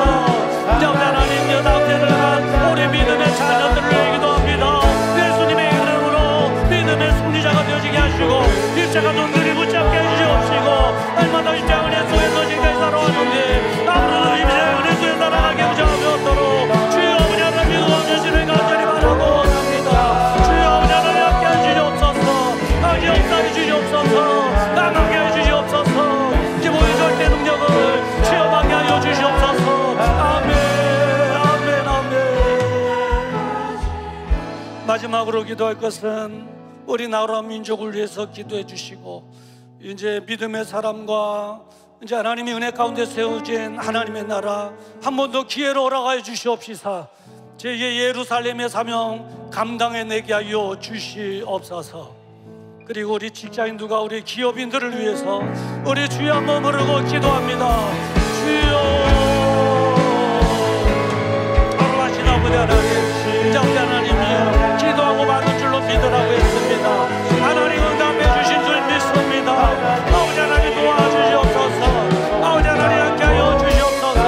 아버지 하나님, 연합대를 한 우리 믿음의 자녀들을 위기도 합니다. 예수님의 이름으로 믿음의 승리자가 되어지게 하시고 십자가 눈들이 붙잡게 해주시옵시고, 얼마나 십자가 은혜 속에서 지금까지 살아왔는데 앞으로도 십자가 은혜 속에 살아가게 하옵소서. 주여 아버지 하나님 도와주시는 간절히 바라고 합니다. 주여 아버지 하나님 함께 해주시옵소서. 아버지 역사해 주시옵소서. 강하게 해주시옵소서. 기보의 절대 능력을 체험하게 하여 주시옵소서. 아멘, 아멘, 아멘. 마지막으로 기도할 것은 우리 나라 민족을 위해서 기도해 주시고, 이제 믿음의 사람과 이제 하나님의 은혜 가운데 세워진 하나님의 나라 한 번 더 기회로 오라가여 주시옵시사. 제2의 예루살렘의 사명 감당해내게 하여 주시옵소서. 그리고 우리 직장인들과 우리 기업인들을 위해서 우리 주여 한번 부르고 기도합니다. 주여, 걸어가신 아버지 하나님, 아버지 하나님이여, 기도하고 받은 줄로 믿으라고 했습니다. 하나님 응답해 주신 줄 믿습니다. 아버지 하나님 도와주시옵소서. 아버지 하나님 함께 하여 주시옵소서.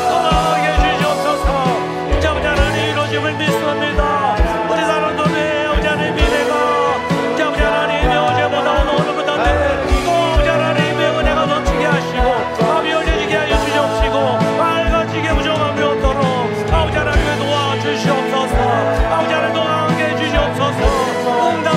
건강하게 해주시옵소서. 아버지 하나님 이루어짐을 믿습니다. 우리 사람들의 아버지 하나님 미래가 아버지 하나님의 어제보다 오늘보다는 또 아버지 하나님의 은혜가 넘치게 하시고 밤이 열려지게 하여 주시옵시고 밝아지게 부정함이 없도록 아버지 하나님의 도와주시옵소서. 아버지 하나님 동하게 해주시옵소서.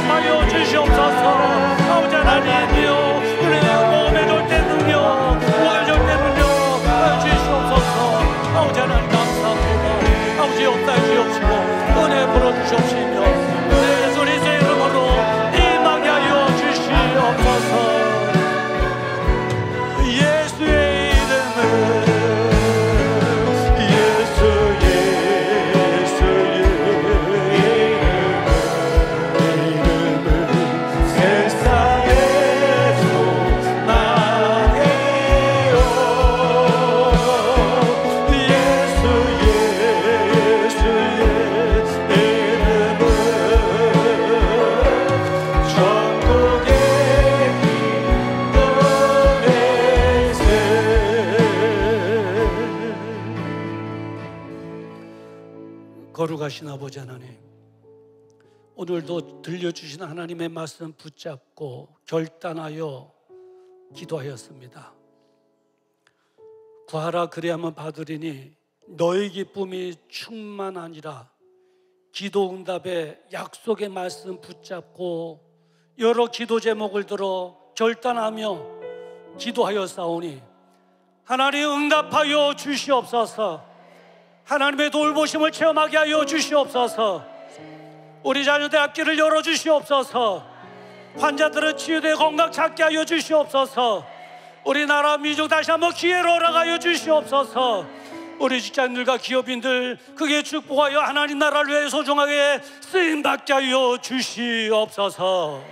거룩하신 아버지 하나님, 오늘도 들려주신 하나님의 말씀 붙잡고 결단하여 기도하였습니다. 구하라 그리하면 받으리니 너의 기쁨이 충만하니라. 기도 응답의 약속의 말씀 붙잡고 여러 기도 제목을 들어 결단하며 기도하였사오니 하나님 응답하여 주시옵소서. 하나님의 돌보심을 체험하게 하여 주시옵소서. 우리 자녀들 앞길을 열어주시옵소서. 환자들은 치유되어 건강 찾게 하여 주시옵소서. 우리나라 민족 다시 한번 기회로 허락하여 주시옵소서. 우리 직장인들과 기업인들 크게 축복하여 하나님 나라를 위해 소중하게 쓰임받게 하여 주시옵소서.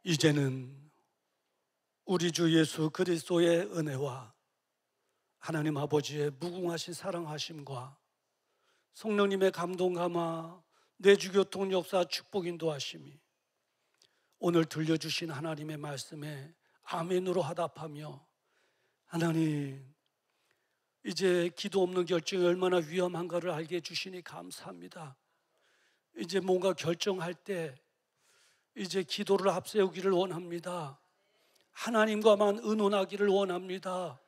이제는 우리 주 예수 그리스도의 은혜와 하나님 아버지의 무궁하신 사랑하심과 성령님의 감동 감화 내주교통 역사 축복 인도하심이 오늘 들려주신 하나님의 말씀에 아멘으로 화답하며, 하나님 이제 기도 없는 결정이 얼마나 위험한가를 알게 해주시니 감사합니다. 이제 뭔가 결정할 때 이제 기도를 앞세우기를 원합니다. 하나님과만 의논하기를 원합니다.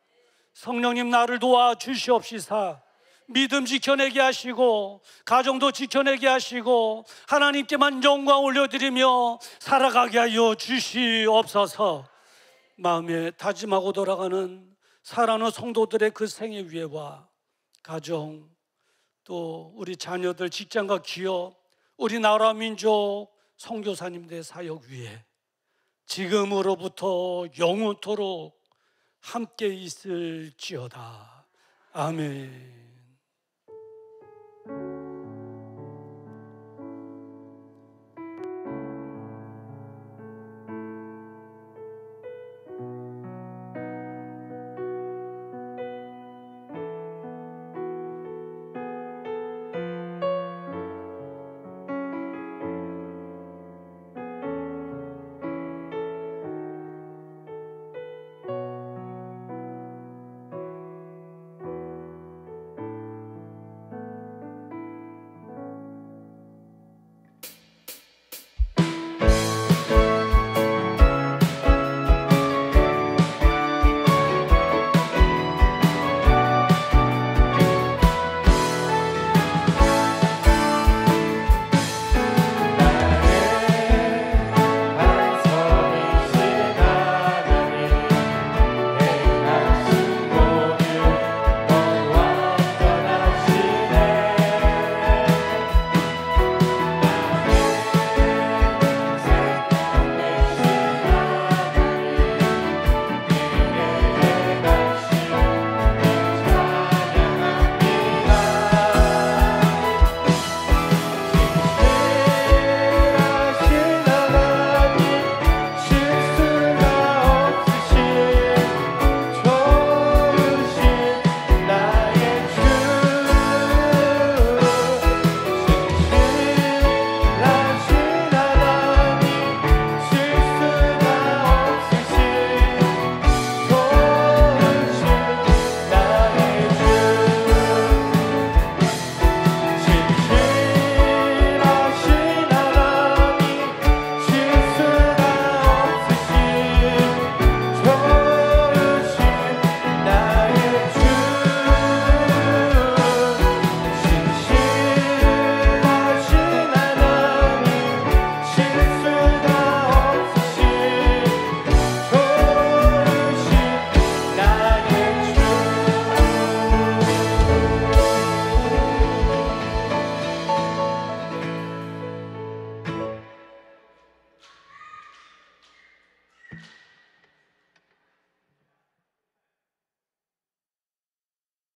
성령님 나를 도와주시옵시사. 믿음 지켜내게 하시고 가정도 지켜내게 하시고 하나님께만 영광 올려드리며 살아가게 하여 주시옵소서. 마음에 다짐하고 돌아가는 사랑하는 성도들의 그 생애 위에와 가정, 또 우리 자녀들, 직장과 기업, 우리 나라 민족 선교사님들의 사역 위에 지금으로부터 영원토록 함께 있을지어다. 아멘.